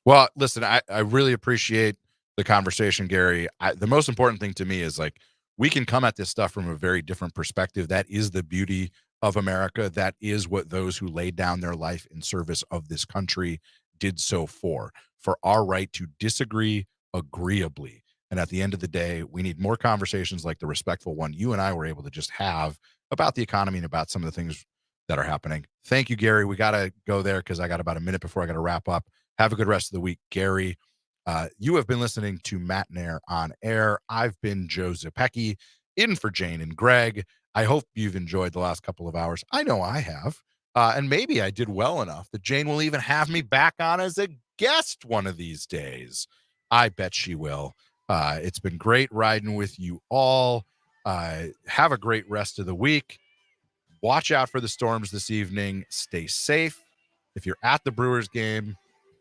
A: Well, listen, I really appreciate the conversation, Gary. The most important thing to me is like, we can come at this stuff from a very different perspective. That is the beauty of America. That is what those who laid down their life in service of this country did so for our right to disagree agreeably. And at the end of the day, we need more conversations like the respectful one you and I were able to just have about the economy and about some of the things that are happening. Thank you, Gary. We got to go there because I got about a minute before I got to wrap up. Have a good rest of the week, Gary. You have been listening to Matenaer On Air. I've been Joe Zepecki, in for Jane and Greg. I hope you've enjoyed the last couple of hours. I know I have. And maybe I did well enough that Jane will even have me back on as a guest one of these days. I bet she will. It's been great riding with you all. Have a great rest of the week. Watch out for the storms this evening. Stay safe. If you're at the Brewers game,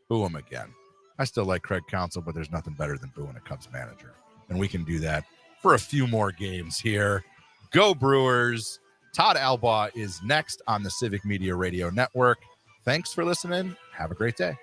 A: boo them again. I still like Craig Counsell, but there's nothing better than booing a Cubs manager. And we can do that for a few more games here. Go Brewers. Todd Albaugh is next on the Civic Media Radio Network. Thanks for listening. Have a great day.